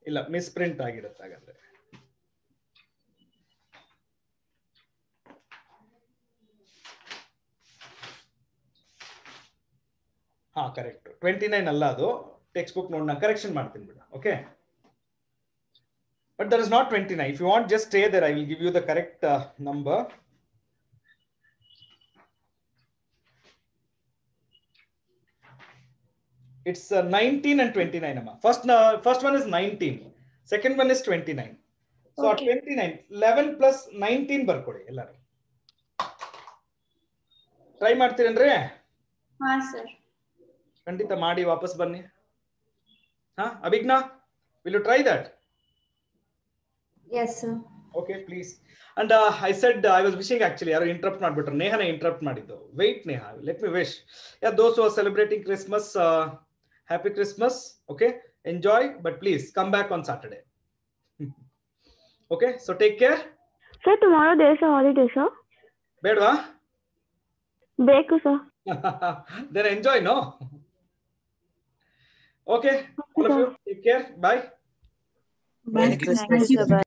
ಇಲ್ಲ, ಮಿಸ್ ಪ್ರಿಂಟ್ ಆಗಿರುತ್ತೆ ಹಾಗಾದ್ರೆ. ಹಾ, ಕರೆಕ್ಟ್. 29 ಅಲ್ಲ, ಅದು ಟೆಕ್ಸ್ಟ್ ಬುಕ್ ನೋಡಿ ನಾನು ಕರೆಕ್ಷನ್ ಮಾಡ್ತೀನಿ ಬಿಡ. Okay, but that is not 29. If you want just stay there, I will give you the correct number. It's 19 and 29 amma. First one is 19, second one is 29. So okay. 29 11 plus 19 ಬರ್ಕೊಡಿ ಎಲ್ಲರೂ. Try ಮಾಡ್ತೀರೇನ್ರಿ? ಹಾ sir, ಖಂಡಿತ ಮಾಡಿ ವಾಪಸ್ ಬನ್ನಿ. ಹಾ, Abhijna, will you try that? Yes sir. Okay, please. And I said I was wishing, actually ಯಾರು interrupt ಮಾಡ್ಬಿಟ್ರು. ನೇಹನ interrupt ಮಾಡಿದ್ದು. Wait Neha, let me wish. Yeah, those who are celebrating Christmas, happy Christmas. Okay, enjoy, but please come back on Saturday. Okay, so take care. Sir, tomorrow there is a holiday, sir. Bedwa? Beku, sir. Then enjoy, no? Okay, all of you, take care. Bye. Merry Christmas. Thank you, sir. Bye.